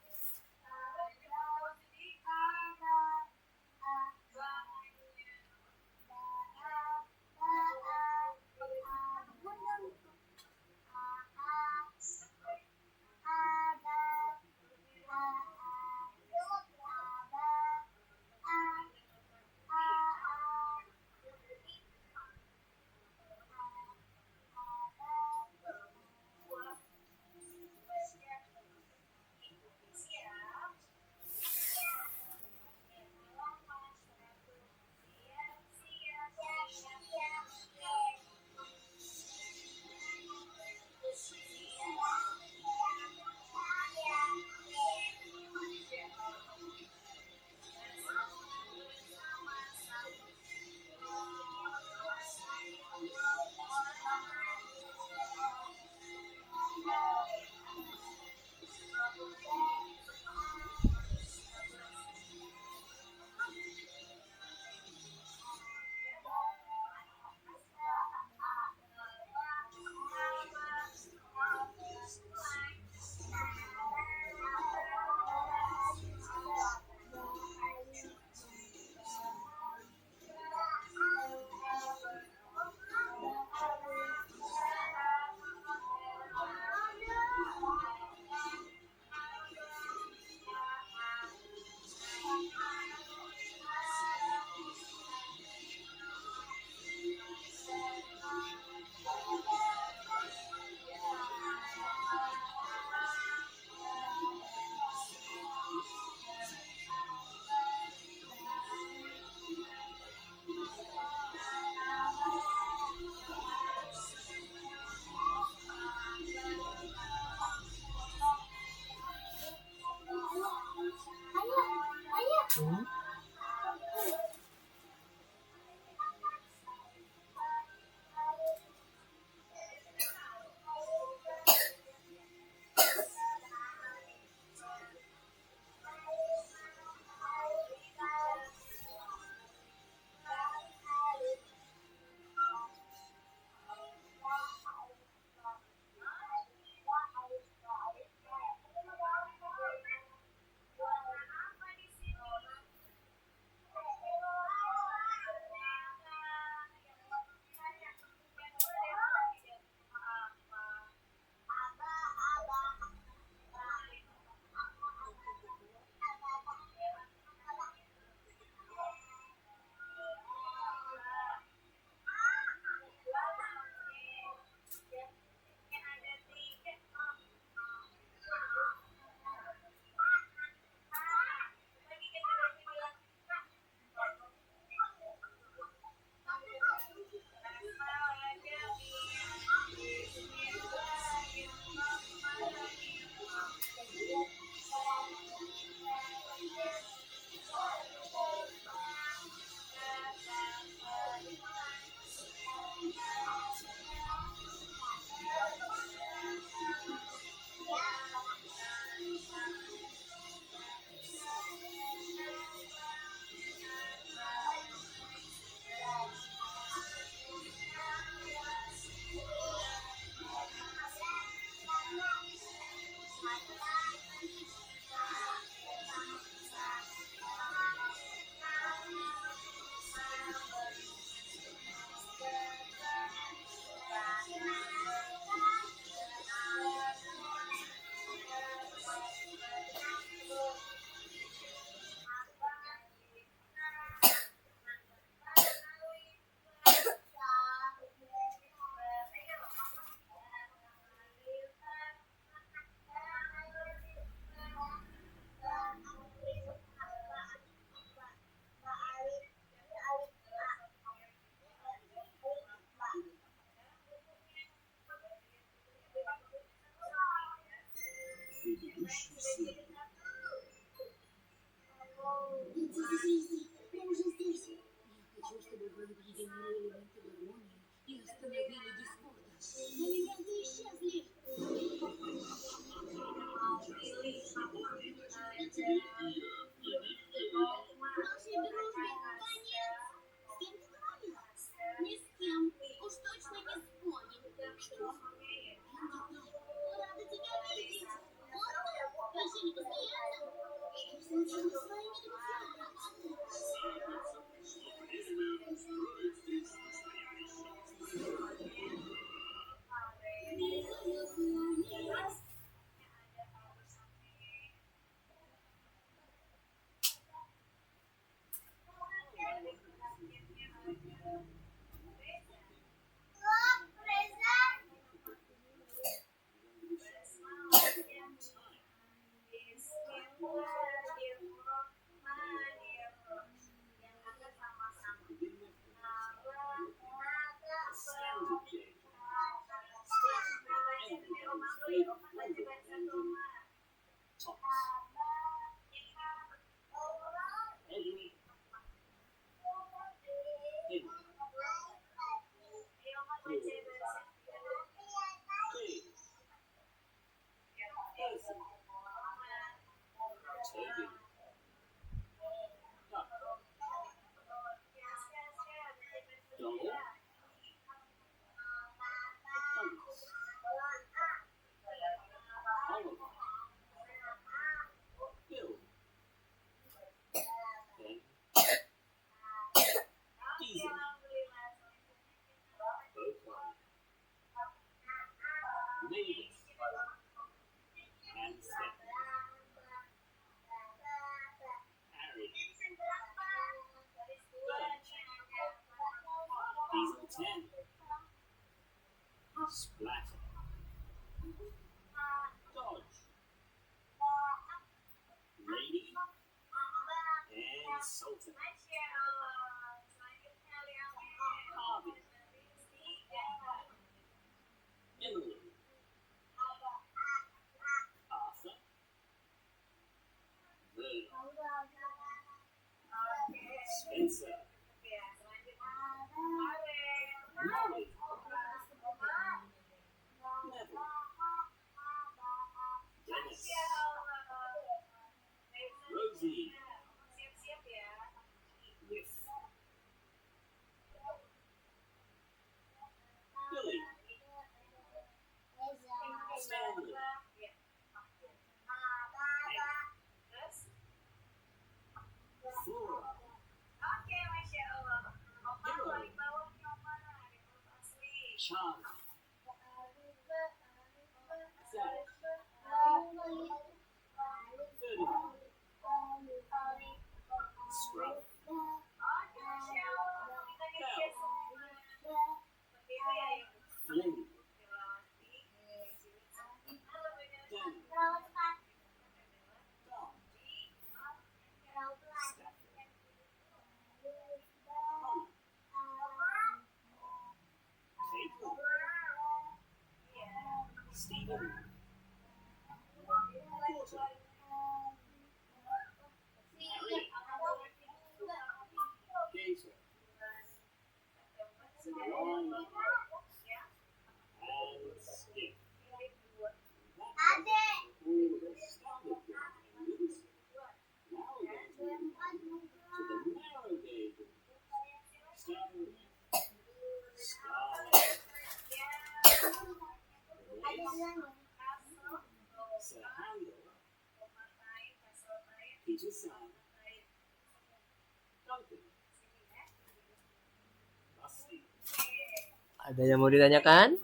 Ada yang mau ditanyakan?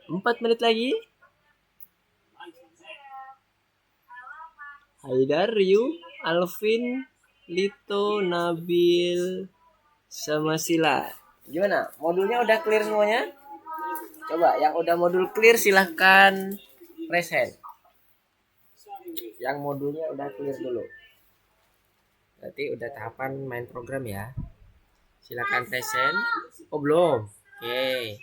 4 menit lagi. Haidar, Ryu, Alvin, Lito, Nabil, sama Sila. Gimana? Modulnya udah clear semuanya? Coba yang udah modul clear silahkan raise hand. Yang modulnya udah clear dulu. Berarti udah tahapan main program ya. Silakan raise hand. Oh belum. Oke.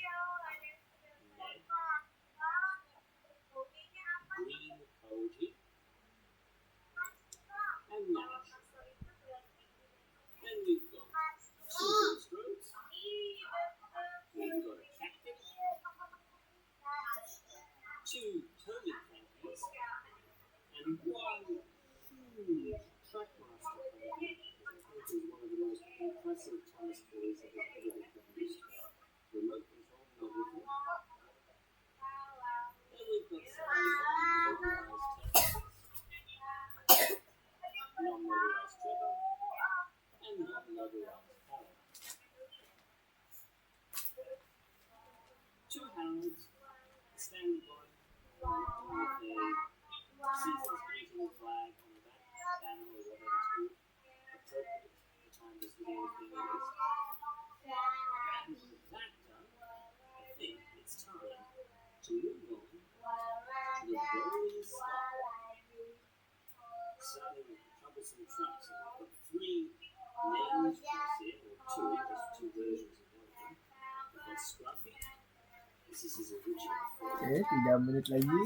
Oke, 3 menit lagi.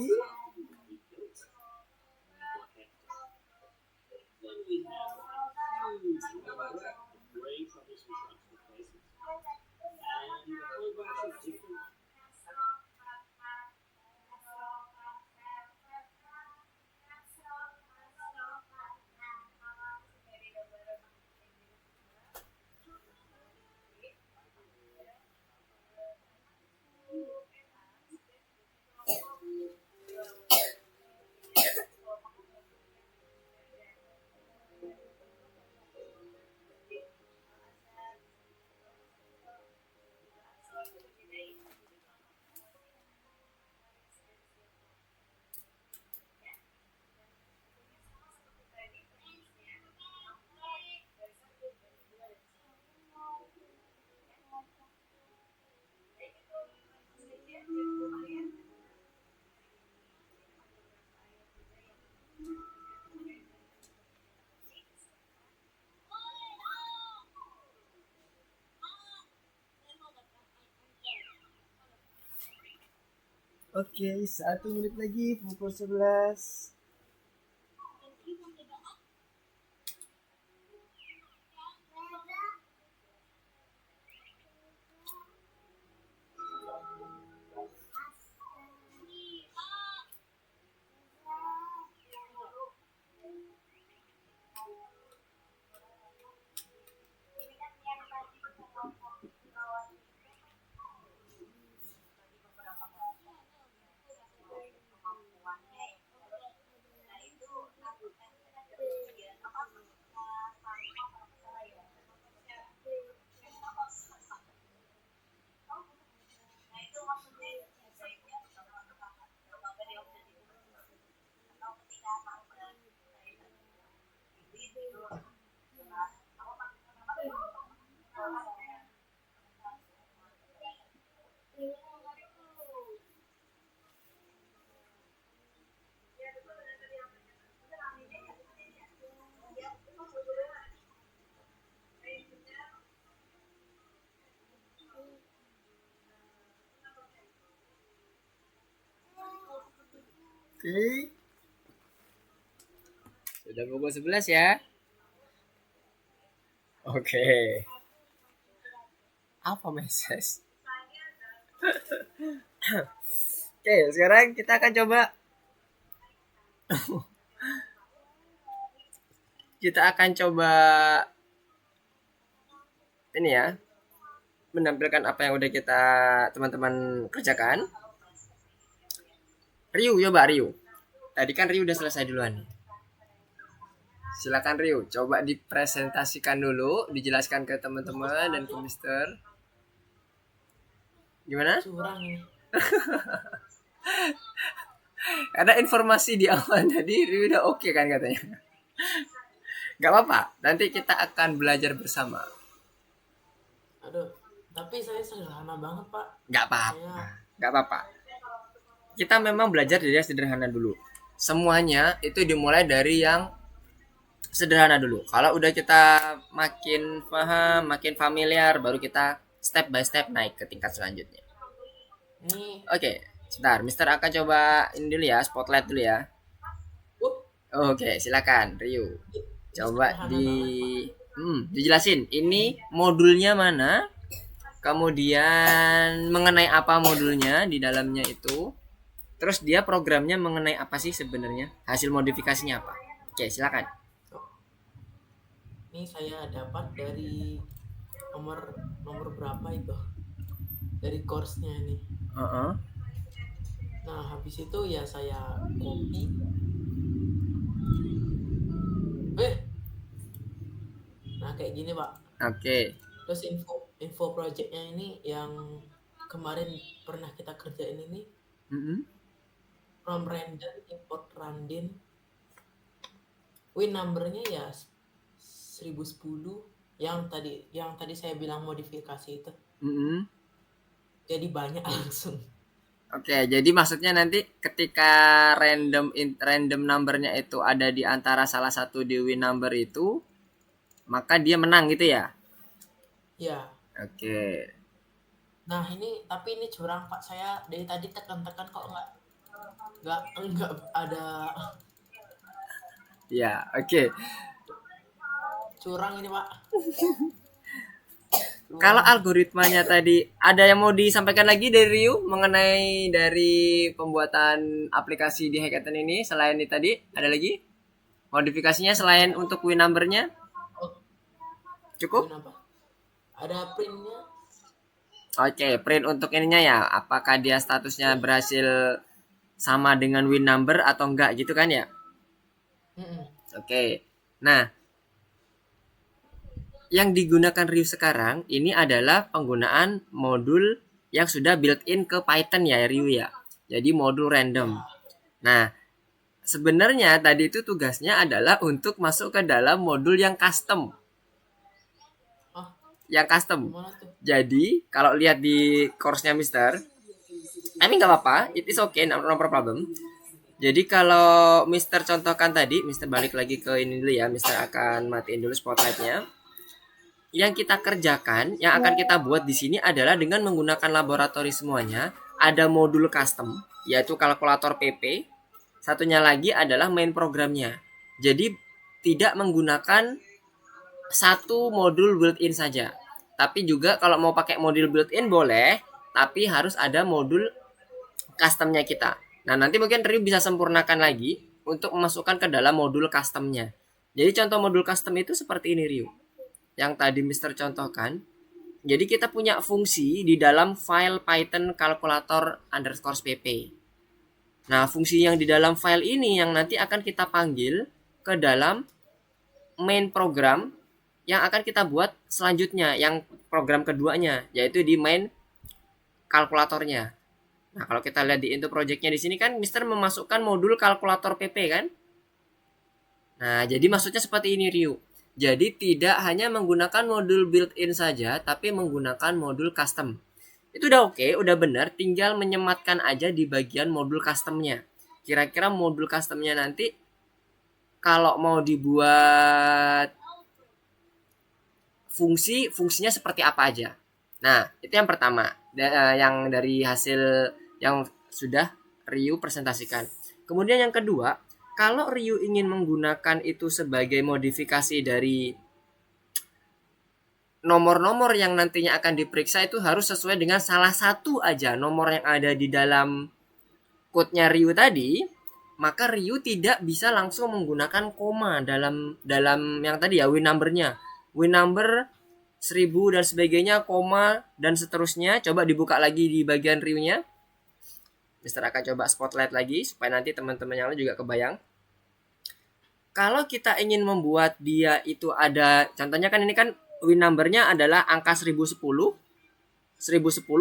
Oke, 1 menit lagi pukul 11. Oke. Sudah pukul 11 ya. Oke. Apa message? Oke, sekarang kita akan coba ini ya, menampilkan apa yang udah kita teman-teman kerjakan. Ryu, coba Ryu. Tadi kan Ryu udah selesai duluan nih. Silakan Ryu, coba dipresentasikan dulu, dijelaskan ke teman-teman dan ke Mister. Gimana? Curang ini. Ada informasi di awal tadi Ryu udah oke kan katanya. Gak apa-apa, nanti kita akan belajar bersama. Aduh, tapi saya sederhana banget, Pak. Gak apa-apa. Kita memang belajar dari yang sederhana dulu. Semuanya itu dimulai dari yang sederhana dulu. Kalau udah kita makin paham, makin familiar, baru kita step by step naik ke tingkat selanjutnya. Ini Oke, sebentar. Mister akan coba ini dulu ya, spotlight dulu ya. Oke, silakan Ryu. Coba dijelasin. Ini modulnya mana? Kemudian mengenai apa modulnya di dalamnya itu? Terus dia programnya mengenai apa sih sebenarnya? Hasil modifikasinya apa? Oke, silakan. ini saya dapat dari nomor berapa itu? Dari course-nya ini. Nah, habis itu ya saya copy. Nah, kayak gini, Pak. Oke. Terus info projectnya ini yang kemarin pernah kita kerjain ini, from random import random, win numbernya ya 1010, yang tadi saya bilang modifikasi itu. Jadi banyak langsung. Oke, jadi maksudnya nanti ketika random numbernya itu ada di antara salah satu di win number itu, maka dia menang gitu ya? Ya. Oke. Nah, tapi ini curang, Pak. Saya dari tadi tekan-tekan kok nggak ada. Ya, oke. Curang ini, Pak. Kalau algoritmanya tadi ada yang mau disampaikan lagi dari Ryu mengenai dari pembuatan aplikasi di Hackathon ini selain ini tadi ada lagi modifikasinya selain untuk win numbernya? Cukup? Ada printnya. Oke, print untuk ininya ya. Apakah dia statusnya berhasil sama dengan win number atau enggak gitu kan ya? Oke. Nah, yang digunakan Ryu sekarang ini adalah penggunaan modul yang sudah built-in ke Python ya Ryu ya. Jadi modul random. Nah, sebenarnya tadi itu tugasnya adalah untuk masuk ke dalam modul yang custom. Yang custom. Jadi, kalau lihat di course-nya Mister, nggak apa-apa, it is okay, no problem. Jadi kalau Mister contohkan tadi, Mister balik lagi ke ini dulu ya, Mister akan matiin dulu spotlight-nya. Yang kita kerjakan, yang akan kita buat di sini adalah dengan menggunakan laboratori semuanya, ada modul custom, yaitu kalkulator PP. Satunya lagi adalah main programnya. Jadi tidak menggunakan satu modul built-in saja. Tapi juga kalau mau pakai modul built-in boleh, tapi harus ada modul customnya kita. Nah, nanti mungkin Ryu bisa sempurnakan lagi untuk memasukkan ke dalam modul customnya. Jadi contoh modul custom itu seperti ini Ryu. Yang tadi Mister contohkan. Jadi kita punya fungsi di dalam file Python calculator underscore pp. Nah, fungsi yang di dalam file ini yang nanti akan kita panggil ke dalam main program yang akan kita buat selanjutnya, yang program keduanya, yaitu di main kalkulatornya. Nah, kalau kita lihat di into project-nya di sini kan Mister memasukkan modul kalkulator PP kan? Nah, jadi maksudnya seperti ini Ryu. Jadi tidak hanya menggunakan modul built-in saja, tapi menggunakan modul custom. Itu udah oke, udah benar, tinggal menyematkan aja di bagian modul customnya. Kira-kira modul customnya nanti kalau mau dibuat fungsinya seperti apa aja. Nah, itu yang pertama, yang dari hasil yang sudah Ryu presentasikan. Kemudian yang kedua, kalau Ryu ingin menggunakan itu sebagai modifikasi dari nomor-nomor yang nantinya akan diperiksa, itu harus sesuai dengan salah satu aja nomor yang ada di dalam code-nya Ryu tadi, maka Ryu tidak bisa langsung menggunakan koma dalam yang tadi ya, win number-nya. Win number 1000 dan sebagainya, koma dan seterusnya. Coba dibuka lagi di bagian Ryu-nya. Mister akan coba spotlight lagi supaya nanti teman-teman yang lain juga kebayang. Kalau kita ingin membuat dia itu ada, contohnya kan ini kan win number-nya adalah angka 1010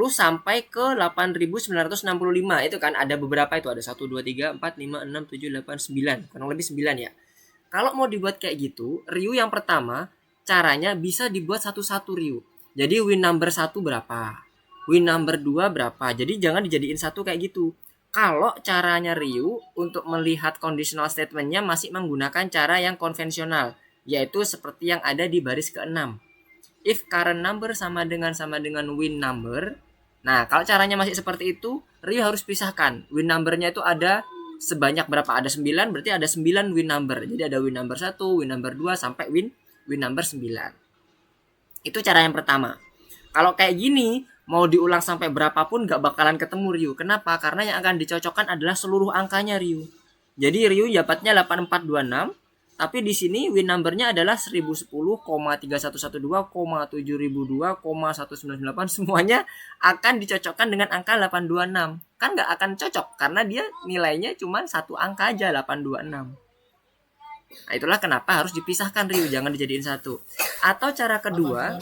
sampai ke 8965. Itu kan ada beberapa, itu ada 1 2 3 4 5 6 7 8 9, kurang lebih 9 ya. Kalau mau dibuat kayak gitu, Ryu yang pertama caranya bisa dibuat satu-satu Ryu. Jadi win number 1 berapa? Win number 2 berapa? Jadi jangan dijadiin satu kayak gitu. Kalau caranya Ryu untuk melihat conditional statement-nya masih menggunakan cara yang konvensional, yaitu seperti yang ada di baris ke-6. If current number sama dengan win number. Nah, kalau caranya masih seperti itu, Ryu harus pisahkan. Win number-nya itu ada sebanyak berapa? Ada 9, berarti ada 9 win number. Jadi ada win number 1, win number 2 sampai win number 9. Itu cara yang pertama. Kalau kayak gini, mau diulang sampai berapapun gak bakalan ketemu Ryu. Kenapa? Karena yang akan dicocokkan adalah seluruh angkanya Ryu. Jadi Ryu dapatnya 8426, tapi di sini win number-nya adalah 1010,3112,7002,198, semuanya akan dicocokkan dengan angka 826. Kan gak akan cocok karena dia nilainya cuma satu angka aja, 826. Nah, itulah kenapa harus dipisahkan Ryu, jangan dijadiin satu. Atau cara kedua,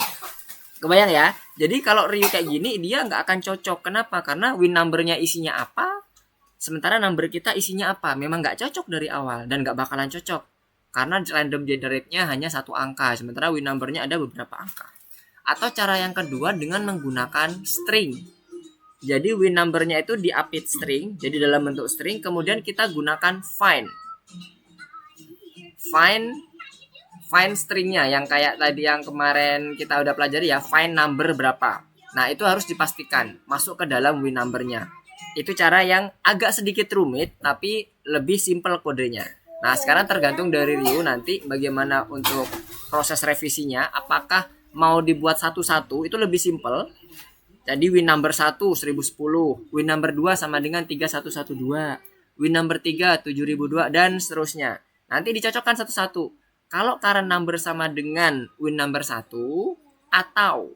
kebayang ya? Jadi kalau Ryu kayak gini dia nggak akan cocok. Kenapa? Karena win number-nya isinya apa, sementara number kita isinya apa. Memang nggak cocok dari awal dan nggak bakalan cocok. Karena random generate-nya hanya satu angka, sementara win number-nya ada beberapa angka. Atau cara yang kedua dengan menggunakan string. Jadi win number-nya itu di-update string, jadi dalam bentuk string, kemudian kita gunakan find stringnya yang kayak tadi yang kemarin kita udah pelajari ya, find number berapa. Nah, itu harus dipastikan masuk ke dalam win number-nya. Itu cara yang agak sedikit rumit tapi lebih simple kodenya. Nah, sekarang tergantung dari Ryu nanti bagaimana untuk proses revisinya. Apakah mau dibuat satu-satu itu lebih simple. Jadi win number 1 1010, win number 2 sama dengan 3112, win number 3 7002 dan seterusnya. Nanti dicocokkan satu-satu. Kalau current number sama dengan win number 1 atau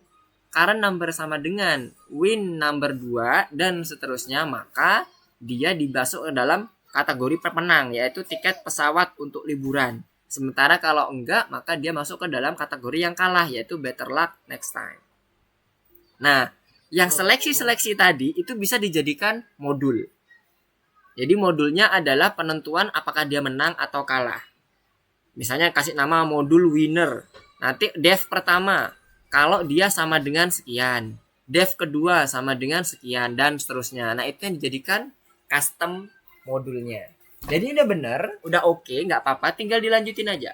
current number sama dengan win number 2 dan seterusnya, maka dia dibasuk ke dalam kategori pemenang, yaitu tiket pesawat untuk liburan. Sementara kalau enggak, maka dia masuk ke dalam kategori yang kalah, yaitu better luck next time. Nah, yang seleksi-seleksi tadi itu bisa dijadikan modul. Jadi modulnya adalah penentuan apakah dia menang atau kalah. Misalnya kasih nama modul winner. Nanti def pertama, kalau dia sama dengan sekian. Def kedua sama dengan sekian dan seterusnya. Nah, itu yang dijadikan custom modulnya. Jadi udah bener, udah oke, nggak apa-apa, tinggal dilanjutin aja.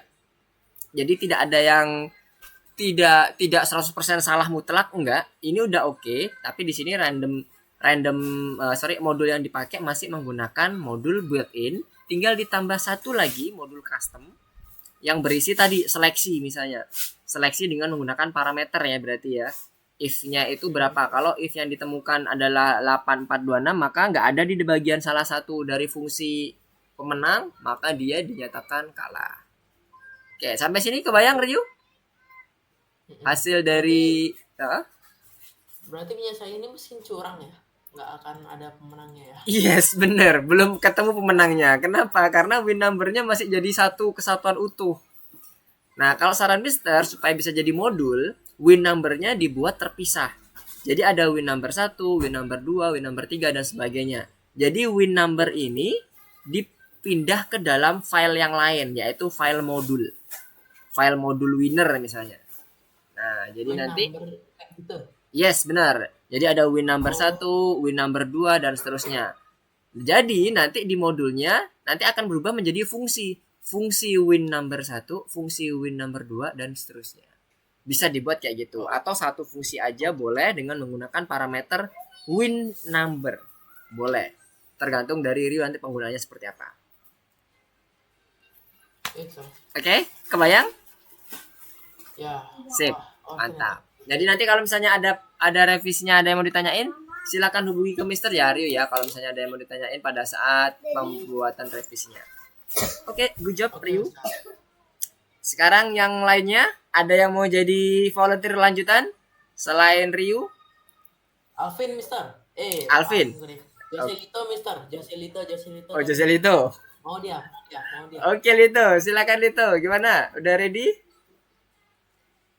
Jadi tidak ada yang tidak 100% salah mutlak, enggak. Ini udah oke, tapi di sini modul yang dipakai masih menggunakan modul built-in, tinggal ditambah satu lagi modul custom yang berisi tadi seleksi misalnya. Seleksi dengan menggunakan parameter ya berarti ya. If-nya itu berapa? Kalau if yang ditemukan adalah 8426 maka nggak ada di bagian salah satu dari fungsi pemenang, maka dia dinyatakan kalah. Oke, sampai sini kebayang Ryu? Hasil dari Berarti punya saya ini mesin curang ya? Nggak akan ada pemenangnya ya? yes, bener. Belum ketemu pemenangnya. Kenapa? Karena win number-nya masih jadi satu kesatuan utuh. Nah, kalau saran Mister supaya bisa jadi modul, win number-nya dibuat terpisah. Jadi ada win number 1, win number 2, win number 3 dan sebagainya. Jadi win number ini dipindah ke dalam file yang lain, yaitu file modul. File modul winner misalnya. Nah, jadi Win nanti number gitu. yes, benar. Jadi ada win number 1, win number 2 dan seterusnya. Jadi nanti di modulnya nanti akan berubah menjadi fungsi. Fungsi win number 1, fungsi win number 2 dan seterusnya. Bisa dibuat kayak gitu atau satu fungsi aja boleh dengan menggunakan parameter win number. Boleh. Tergantung dari Ryu nanti penggunanya seperti apa. Oke, kebayang? Ya. Sip. Mantap. Jadi nanti kalau misalnya ada revisinya, ada yang mau ditanyain, silakan hubungi ke Mister ya Ryu ya kalau misalnya ada yang mau ditanyain pada saat pembuatan revisinya. Oke, good job Ryu. Sekarang yang lainnya ada yang mau jadi volunteer lanjutan selain Ryu? Alvin Mister. Alvin. Joselito Mister. Joselito. Oh, Joselito. Mau dia. Oke Lito, silakan Lito. Gimana? Udah ready?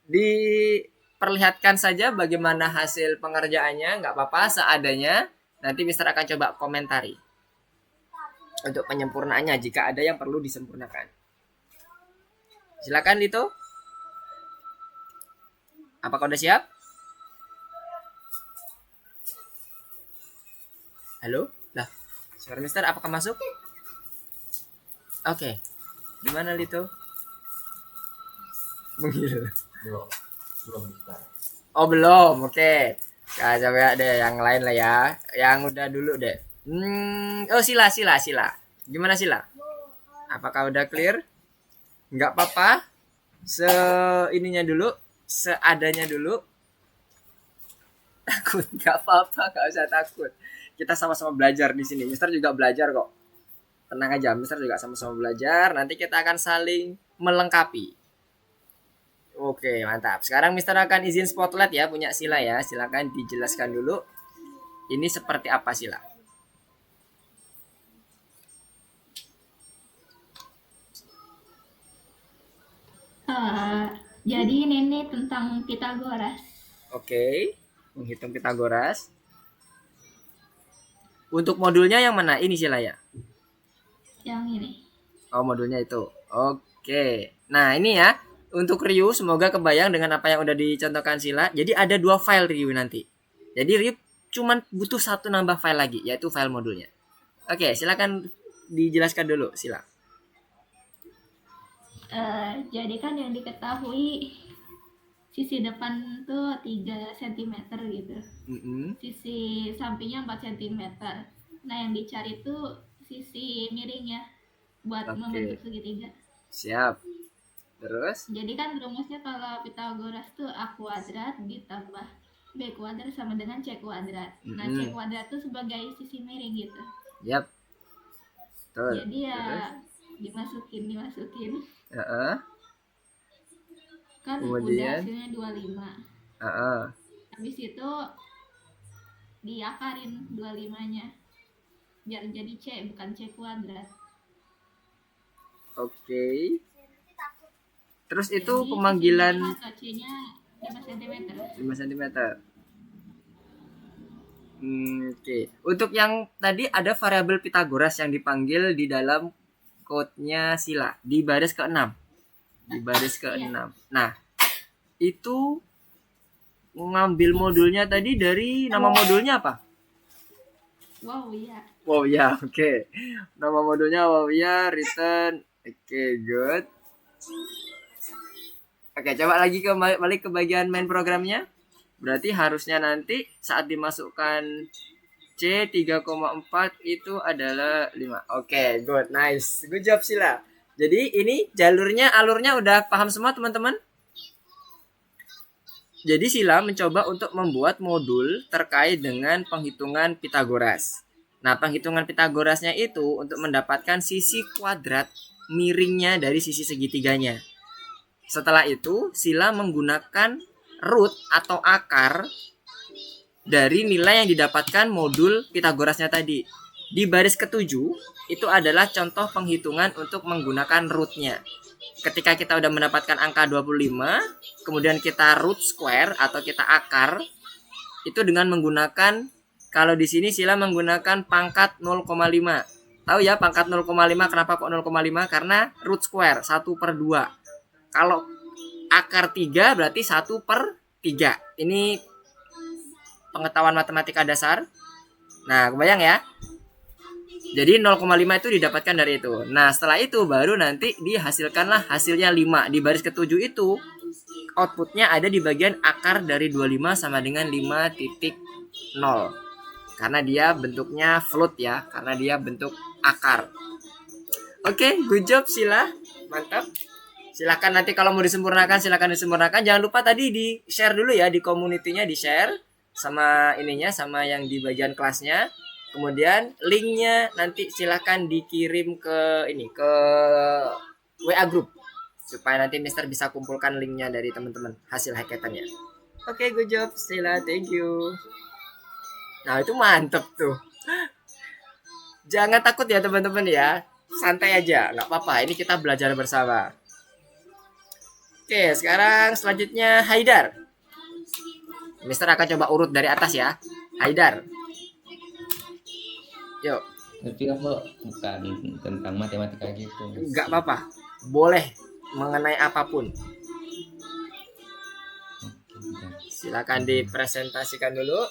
Diperlihatkan saja bagaimana hasil pengerjaannya, nggak apa-apa seadanya. Nanti Mister akan coba komentari untuk penyempurnaannya jika ada yang perlu disempurnakan. Silakan Lito. Apakah udah siap? Halo? Lah, suara Mister apakah masuk? Oke. Gimana Lito? Menghilang. Belum bisa. Oh belum, oke. Nah, coba deh yang lain lah ya. Yang udah dulu deh. Oh Sila. Gimana Sila? Apakah udah clear? Nggak apa-apa. Ininya dulu, seadanya dulu. Takut, nggak apa-apa, nggak usah takut. Kita sama-sama belajar di sini. Mister juga belajar kok. Tenang aja, Mister juga sama-sama belajar. Nanti kita akan saling melengkapi. Oke, mantap. Sekarang Mister akan izin spotlight ya punya Sila ya. Silakan dijelaskan dulu. Ini seperti apa Sila? Jadi ini tentang Pitagoras. Oke, menghitung Pitagoras. Untuk modulnya yang mana? Ini Sila ya? Yang ini. Oh, modulnya itu. Oke. Nah, ini ya. Untuk Ryu, semoga kebayang dengan apa yang udah dicontohkan Sila. Jadi ada 2 file Ryu nanti. Jadi Ryu cuman butuh satu nambah file lagi, yaitu file modulnya. Oke, silakan dijelaskan dulu, Sila. Jadi kan yang diketahui sisi depan tuh 3 cm gitu. Sisi sampingnya 4 cm. Nah, yang dicari tuh sisi miringnya buat membentuk segitiga. Siap. Terus? Jadi kan rumusnya kalau Pitagoras tuh A kuadrat ditambah B kuadrat sama dengan C kuadrat. Nah, C kuadrat tuh sebagai sisi miring gitu. Yap. Betul. Jadi ya dimasukin. Kan kemudian udah hasilnya 25. Habis itu diakarin 25-nya biar jadi C bukan C kuadrat. Oke. Terus itu jadi, pemanggilan C-nya 5 cm. 5 cm. Oke. Untuk yang tadi ada variabel Pitagoras yang dipanggil di dalam code-nya Sila di baris ke-6. Di baris ke-6. Nah, itu ngambil modulnya tadi dari nama modulnya apa? Wow ya. Wow ya, oke. Nama modulnya wow ya, return. Oke, good. Oke, coba lagi balik ke bagian main programnya. Berarti harusnya nanti saat dimasukkan C 3,4 itu adalah 5. Oke, good, nice. Good job Sila. Jadi ini alurnya udah paham semua teman-teman? Jadi Sila mencoba untuk membuat modul terkait dengan penghitungan Pitagoras. Nah, penghitungan Pitagorasnya itu untuk mendapatkan sisi kuadrat miringnya dari sisi segitiganya. Setelah itu, Sila menggunakan root atau akar dari nilai yang didapatkan modul Pitagorasnya tadi. Di baris ketujuh, itu adalah contoh penghitungan untuk menggunakan rootnya. Ketika kita udah mendapatkan angka 25, kemudian kita root square atau kita akar, itu dengan menggunakan, kalau di sini Sila menggunakan pangkat 0,5. Tahu ya pangkat 0,5 kenapa kok 0,5? Karena root square 1/2. Kalau akar 3 berarti 1/3. Ini pengetahuan matematika dasar. Nah, kebayang ya? Jadi 0,5 itu didapatkan dari itu. Nah, setelah itu baru nanti dihasilkanlah hasilnya 5. Di baris ketujuh itu outputnya ada di bagian akar dari 25 sama dengan 5,0. Karena dia bentuknya float ya, karena dia bentuk akar. Oke, good job Sila. Mantap. Silakan nanti kalau mau disempurnakan silakan disempurnakan. Jangan lupa tadi di-share dulu ya di community-nya, di-share sama ininya, sama yang di bagian kelasnya. Kemudian linknya nanti silakan dikirim ke WA group supaya nanti Mister bisa kumpulkan linknya dari teman-teman hasil hackathonnya. Oke, good job Sila, thank you. Nah, itu mantep tuh. Jangan takut ya teman-teman ya, santai aja, nggak apa-apa. Ini kita belajar bersama. Oke, sekarang selanjutnya Haidar. Mister akan coba urut dari atas ya. Haidar. Yuk. Tapi aku bukan tentang matematika gitu. Nggak apa-apa. Boleh mengenai apapun. Silakan dipresentasikan dulu.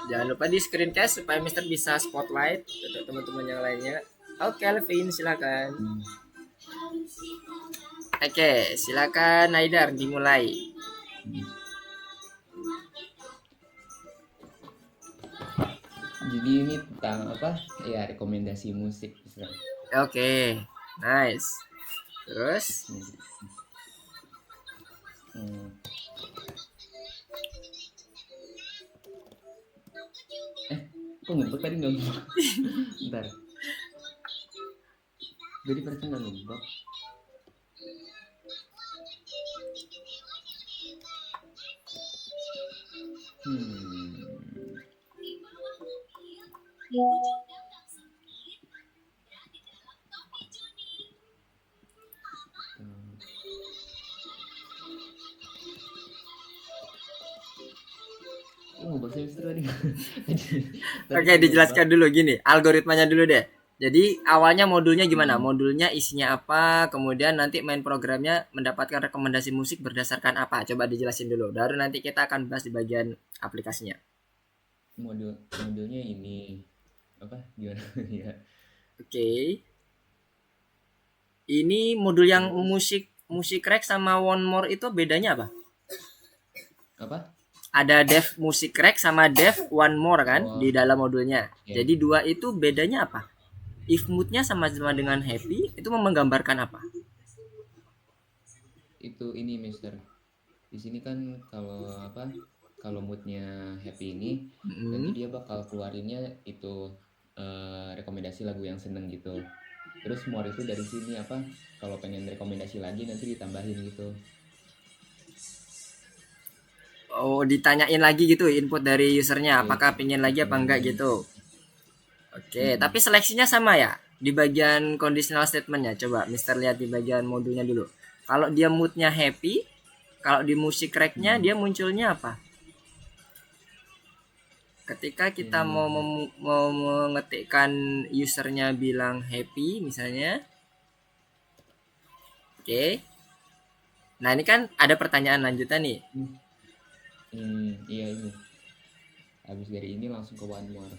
Jangan lupa di screencast supaya Mister bisa spotlight untuk teman-teman yang lainnya. Oke, Alvin, silakan. Oke, silakan Haidar dimulai. Jadi ini tentang apa? Ya rekomendasi musik. Oke, nice. Terus? Kok ngumpet tadi nggak ngumpet? Bentar. Jadi perasaan nggak ngumpet. Oke, dijelaskan dulu gini, algoritmanya dulu deh. Jadi awalnya modulnya gimana? Modulnya isinya apa? Kemudian nanti main programnya mendapatkan rekomendasi musik berdasarkan apa? Coba dijelasin dulu. Baru nanti kita akan bahas di bagian aplikasinya. Modulnya ini apa? Gimana ya? Oke. Ini modul yang musik rek sama one more itu bedanya apa? Apa? Ada dev musik rek sama dev one more kan di dalam modulnya. Yeah. Jadi dua itu bedanya apa? If moodnya sama-sama dengan happy, itu menggambarkan apa? Itu ini Mister. Di sini kan kalau moodnya happy ini, nanti dia bakal keluarinnya itu rekomendasi lagu yang seneng gitu. Terus more itu dari sini kalau pengen rekomendasi lagi nanti ditambahin gitu. Oh, ditanyain lagi gitu input dari usernya, apakah pengen lagi apa enggak gitu. Oke, tapi seleksinya sama ya di bagian conditional statementnya. Coba Mister lihat di bagian modulnya dulu. Kalau dia moodnya happy, kalau di musik racknya dia munculnya apa? Ketika kita mau mengetikkan usernya bilang happy misalnya. Oke. Nah, ini kan ada pertanyaan lanjutan nih. Iya ini. Habis dari ini langsung ke one more.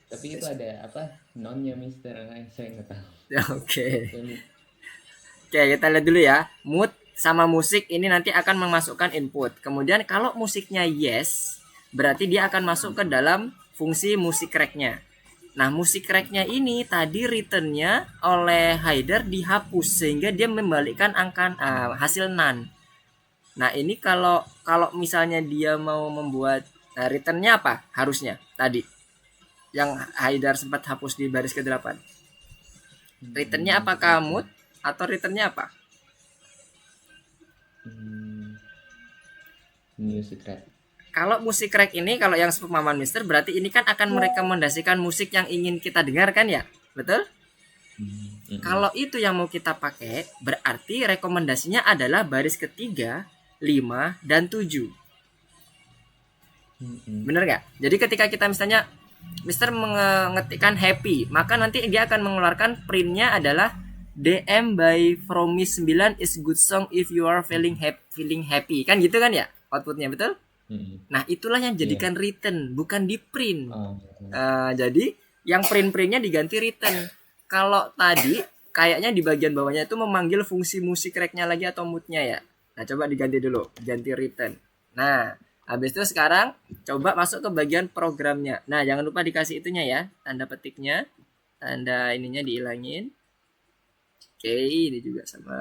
Tapi itu ada nonnya Mister, saya nggak tahu. Oke. Oke, kita lihat dulu ya. Mood sama musik ini nanti akan memasukkan input. Kemudian kalau musiknya yes, berarti dia akan masuk ke dalam fungsi musik track-nya. Nah, musik track-nya ini tadi returnnya oleh Haider dihapus sehingga dia membalikkan angka hasil none. Nah, ini kalau misalnya dia mau membuat returnnya apa harusnya tadi yang Haider sempat hapus di baris ke-8. Returnnya apakah mood atau returnnya apa? Music track. Kalau musik track ini, kalau yang sepemahaman Mister, berarti ini kan akan merekomendasikan musik yang ingin kita dengarkan ya, betul? Kalau itu yang mau kita pakai, berarti rekomendasinya adalah baris ketiga, 5, dan 7. Bener nggak? Jadi ketika kita misalnya Mister mengetikkan happy, maka nanti dia akan mengeluarkan printnya adalah DM by Fromis 9 is good song if you are feeling happy. Kan gitu kan ya outputnya, betul? Nah, itulah yang jadikan written, bukan di print. Jadi yang printnya diganti written. Kalau tadi kayaknya di bagian bawahnya itu memanggil fungsi musik track-nya lagi atau mood-nya ya. Nah, coba diganti dulu, ganti written. Nah, habis itu sekarang coba masuk ke bagian programnya. Nah, jangan lupa dikasih itunya ya, tanda petiknya, tanda ininya dihilangin. Oke, ini juga sama.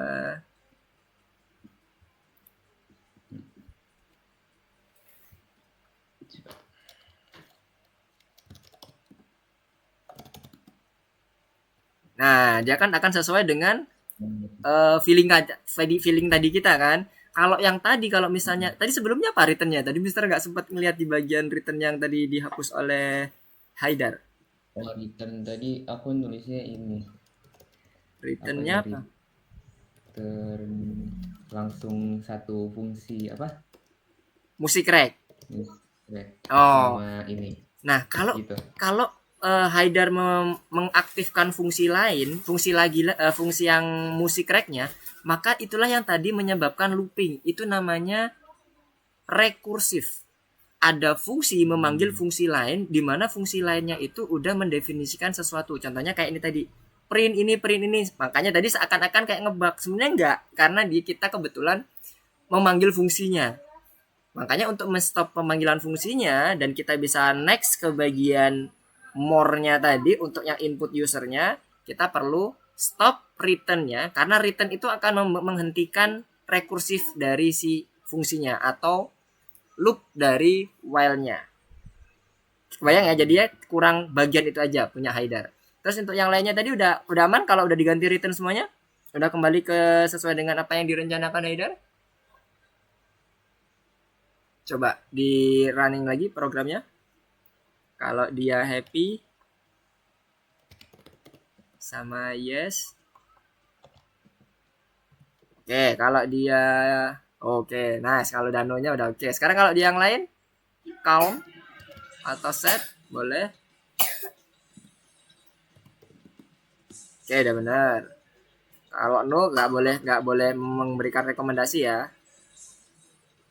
Nah, dia kan akan sesuai dengan feeling tadi kita kan. Kalau yang tadi, kalau misalnya tadi sebelumnya apa returnnya? Tadi Mister nggak sempat ngelihat di bagian return yang tadi dihapus oleh Haidar. Kalau return tadi aku nulisnya ini. Returnnya apa? Langsung satu fungsi apa? Musik track. Oh. Sama ini. Nah, kalau Haidar mengaktifkan fungsi lain, fungsi yang musik track-nya, maka itulah yang tadi menyebabkan looping. Itu namanya rekursif. Ada fungsi memanggil fungsi lain, di mana fungsi lainnya itu udah mendefinisikan sesuatu. Contohnya kayak ini tadi, print ini. Makanya tadi seakan-akan kayak ngebug. Sebenarnya enggak, karena kita kebetulan memanggil fungsinya. Makanya untuk menstop pemanggilan fungsinya dan kita bisa next ke bagian more-nya tadi untuk yang input usernya, kita perlu stop return-nya, karena return itu akan menghentikan rekursif dari si fungsinya atau loop dari while-nya. Kebayang ya, jadinya kurang bagian itu aja punya Haidar. Terus untuk yang lainnya tadi udah aman kalau udah diganti return semuanya? Udah kembali ke sesuai dengan apa yang direncanakan Haidar? Coba di running lagi programnya. Kalau dia happy sama yes. Oke, kalau dia oke, nice. Kalau danonya udah oke. Sekarang kalau dia yang lain, calm atau set, boleh. Oke, udah benar. Kalau no nggak boleh memberikan rekomendasi ya.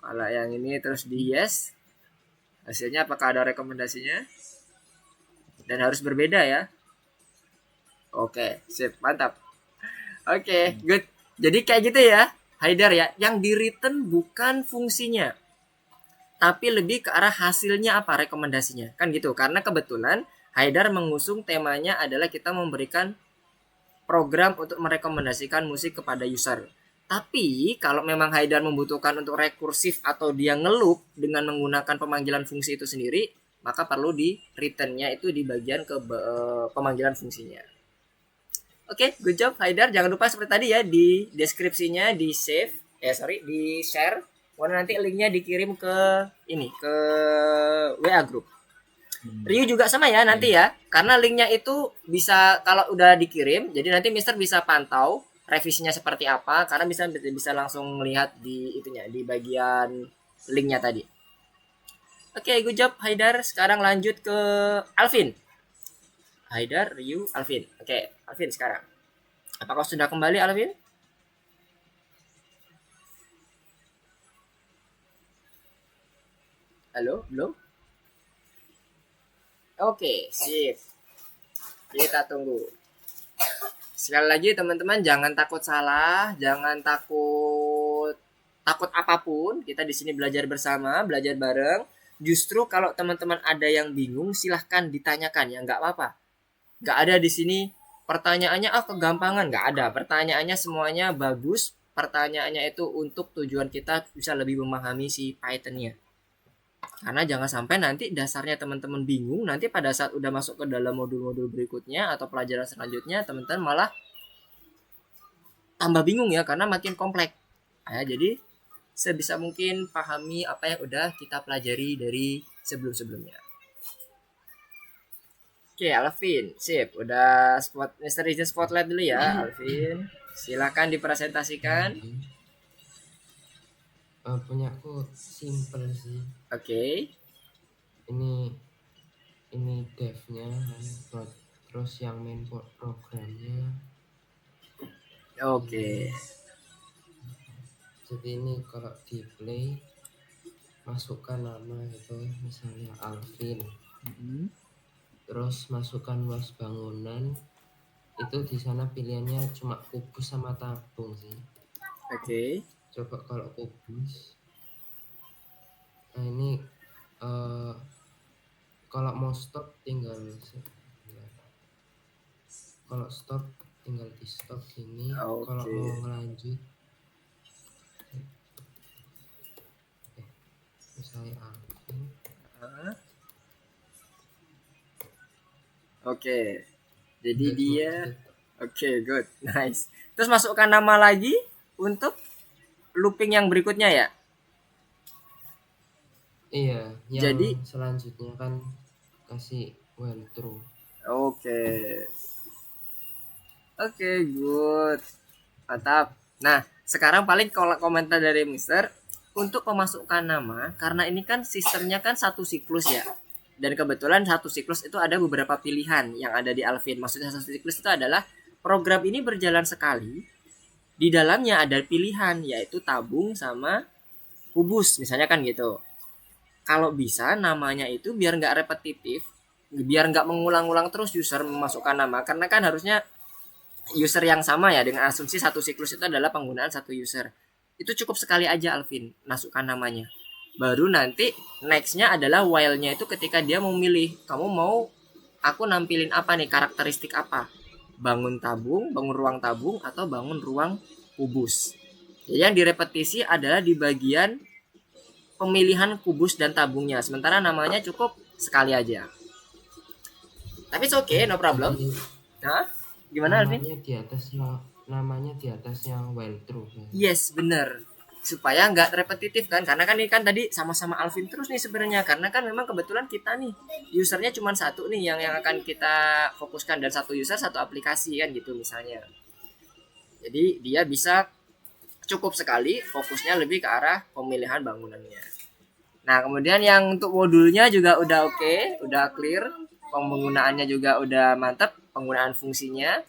Kalau yang ini terus di yes, hasilnya apakah ada rekomendasinya? Dan harus berbeda ya. Oke, sip, mantap. Oke, good. Jadi kayak gitu ya, Haidar ya. Yang di return bukan fungsinya, tapi lebih ke arah hasilnya apa rekomendasinya. Kan gitu, karena kebetulan Haidar mengusung temanya adalah kita memberikan program untuk merekomendasikan musik kepada user. Tapi kalau memang Haidar membutuhkan untuk rekursif atau dia ngeloop dengan menggunakan pemanggilan fungsi itu sendiri, maka perlu di return-nya itu di bagian ke pemanggilan fungsinya. Oke, good job Haidar. Jangan lupa seperti tadi ya, di deskripsinya di share. Kemudian nanti linknya dikirim ke ke WA group. Review juga sama ya nanti ya, karena linknya itu bisa kalau udah dikirim, jadi nanti Mister bisa pantau revisinya seperti apa, karena bisa langsung melihat di di bagian linknya tadi. Oke, good job Haidar. Sekarang lanjut ke Alvin. Haidar, Ryu, Alvin. Oke, Alvin sekarang. Apakah sudah kembali Alvin? Halo, belum? Oke, sip. Kita tunggu. Sekali lagi teman-teman, jangan takut salah, jangan takut takut apapun, kita di sini belajar bersama, belajar bareng. Justru kalau teman-teman ada yang bingung, silahkan ditanyakan ya, nggak apa-apa. Nggak ada di sini pertanyaannya kegampangan, nggak ada. Pertanyaannya semuanya bagus. Pertanyaannya itu untuk tujuan kita bisa lebih memahami si Python-nya. Karena jangan sampai nanti dasarnya teman-teman bingung, nanti pada saat udah masuk ke dalam modul-modul berikutnya atau pelajaran selanjutnya, teman-teman malah tambah bingung ya, karena makin kompleks. Jadi sebisa mungkin pahami apa yang udah kita pelajari dari sebelum-sebelumnya. Oke, Alvin, sip. Udah Mister izin spotlight dulu ya, Alvin. Silakan dipresentasikan. Punya aku simple sih. Oke. Ini devnya kan, terus yang main programnya. Oke. Jadi ini kalau di play masukkan nama itu misalnya Alvin. Terus masukkan luas bangunan. Itu di sana pilihannya cuma kubus sama tabung sih. Oke. Coba kalau kubus. Nah ini kalau mau stop tinggal kalau stop tinggal di stop gini. Oke. Kalau mau ngelanjut misalnya Alvin. Oke. Jadi dia oke, good. Nice. Terus masukkan nama lagi untuk looping yang berikutnya ya? Iya, yang Jadi selanjutnya kan kasih while true. Oke. Oke, good. Mantap. Nah, sekarang paling kalau komentar dari Mister untuk memasukkan nama, karena ini kan sistemnya kan satu siklus ya. Dan kebetulan satu siklus itu ada beberapa pilihan yang ada di Alvin. Maksudnya satu siklus itu adalah program ini berjalan sekali. Di dalamnya ada pilihan yaitu tabung sama kubus, misalnya kan gitu. Kalau bisa namanya itu biar nggak repetitif, biar nggak mengulang-ulang terus user memasukkan nama, karena kan harusnya user yang sama ya, dengan asumsi satu siklus itu adalah penggunaan satu user. Itu cukup sekali aja Alvin masukkan namanya. Baru nanti nextnya adalah while-nya itu ketika dia mau milih, kamu mau aku nampilin apa nih, karakteristik apa, bangun tabung, bangun ruang tabung, atau bangun ruang kubus. Jadi yang direpetisi adalah di bagian pemilihan kubus dan tabungnya, sementara namanya cukup sekali aja. Tapi it's okay, no problem. Nah, gimana Alvin? Namanya di atasnya while true. Yes, bener. Supaya nggak repetitif kan, karena kan ini kan tadi sama-sama Alvin terus nih sebenarnya, karena kan memang kebetulan kita nih usernya cuma satu nih yang akan kita fokuskan, dan satu user satu aplikasi kan gitu misalnya. Jadi dia bisa cukup sekali fokusnya lebih ke arah pemilihan bangunannya. Nah, kemudian yang untuk modulnya juga udah oke, udah clear, penggunaannya juga udah mantap, penggunaan fungsinya.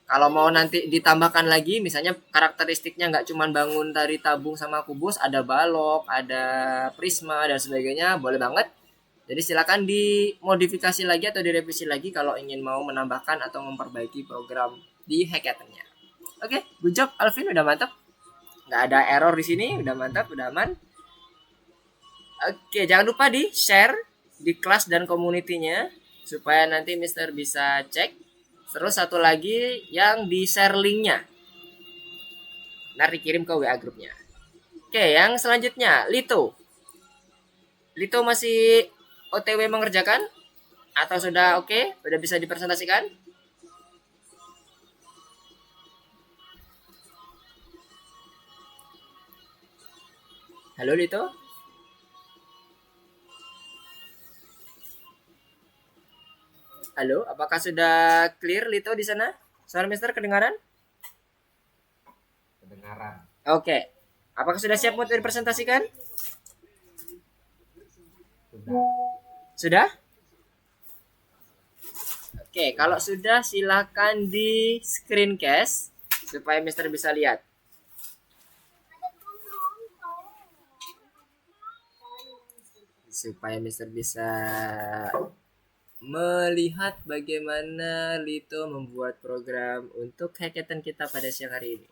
Kalau mau nanti ditambahkan lagi, misalnya karakteristiknya nggak cuma bangun dari tabung sama kubus, ada balok, ada prisma, dan sebagainya, boleh banget. Jadi silakan dimodifikasi lagi atau direvisi lagi kalau ingin mau menambahkan atau memperbaiki program di hackathon-nya. Oke, good job Alvin, udah mantap. Nggak ada error di sini, udah mantap, udah aman. Oke, jangan lupa di share di kelas dan community-nya supaya nanti Mister bisa cek. Terus satu lagi yang di share linknya, nanti kirim ke WA grupnya. Oke, yang selanjutnya Lito. Lito masih OTW mengerjakan atau sudah oke? Sudah bisa dipresentasikan? Halo Lito. Halo, apakah sudah clear Lito di sana? Suara Mister kedengaran? Kedengaran. Oke. Apakah sudah siap untuk dipresentasikan? Sudah? Oke, kalau sudah silakan di screencast supaya Mister bisa lihat. Supaya Mister bisa melihat bagaimana Lito membuat program untuk hackathon kita pada siang hari ini.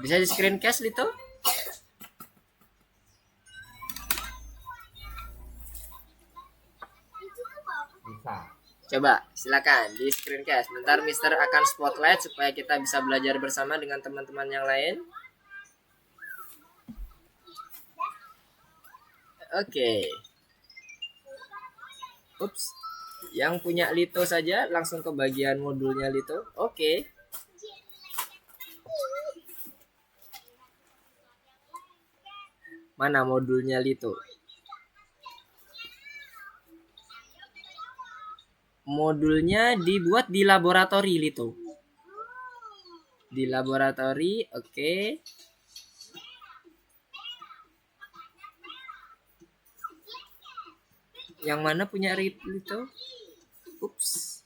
Bisa di screencast Lito? Bisa. Coba silakan di screencast. Bentar Mister akan spotlight supaya kita bisa belajar bersama dengan teman-teman yang lain. Oke. Ups. Yang punya Lito saja langsung ke bagian modulnya Lito. Oke. Mana modulnya Lito? Modulnya dibuat di laboratori Lito. Di laboratori, oke. Yang mana punya Lito? Ups.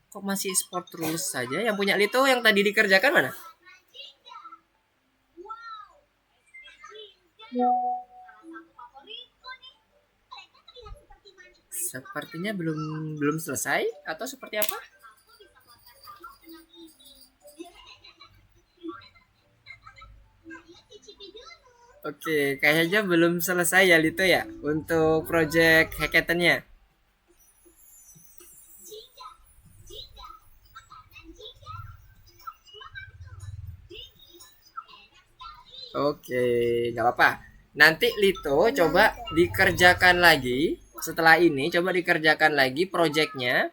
Kok masih sport rules saja? Yang punya Lito yang tadi dikerjakan mana? Sepertinya belum selesai atau seperti apa? Oke, kayaknya belum selesai ya Lito ya untuk project hackathonnya. Oke, nggak apa-apa. Nanti Lito coba dikerjakan lagi. Setelah ini coba dikerjakan lagi projectnya.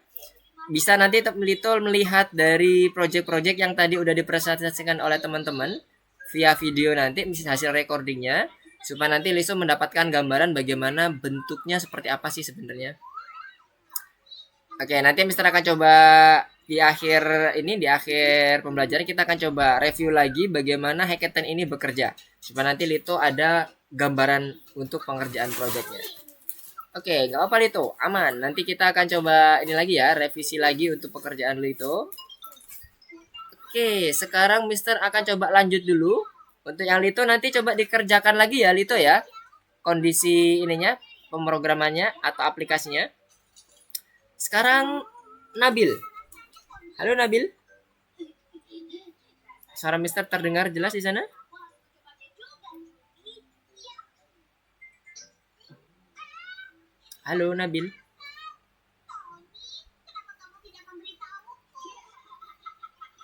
Bisa nanti Lito melihat dari project-project yang tadi udah dipresentasikan oleh teman-teman via video nanti hasil recordingnya, supaya nanti Lito mendapatkan gambaran bagaimana bentuknya seperti apa sih sebenarnya. Oke, nanti Mister akan coba di akhir pembelajaran kita akan coba review lagi bagaimana hackathon ini bekerja, supaya nanti Lito ada gambaran untuk pengerjaan projectnya. Oke, nggak apa-apa Lito, aman. Nanti kita akan coba ini lagi ya, revisi lagi untuk pekerjaan Lito. Oke, sekarang Mister akan coba lanjut dulu. Untuk yang Lito nanti coba dikerjakan lagi ya Lito ya, kondisi ininya, pemrogramannya atau aplikasinya. Sekarang Nabil. Halo Nabil. Suara Mister terdengar jelas di sana? Halo Nabil.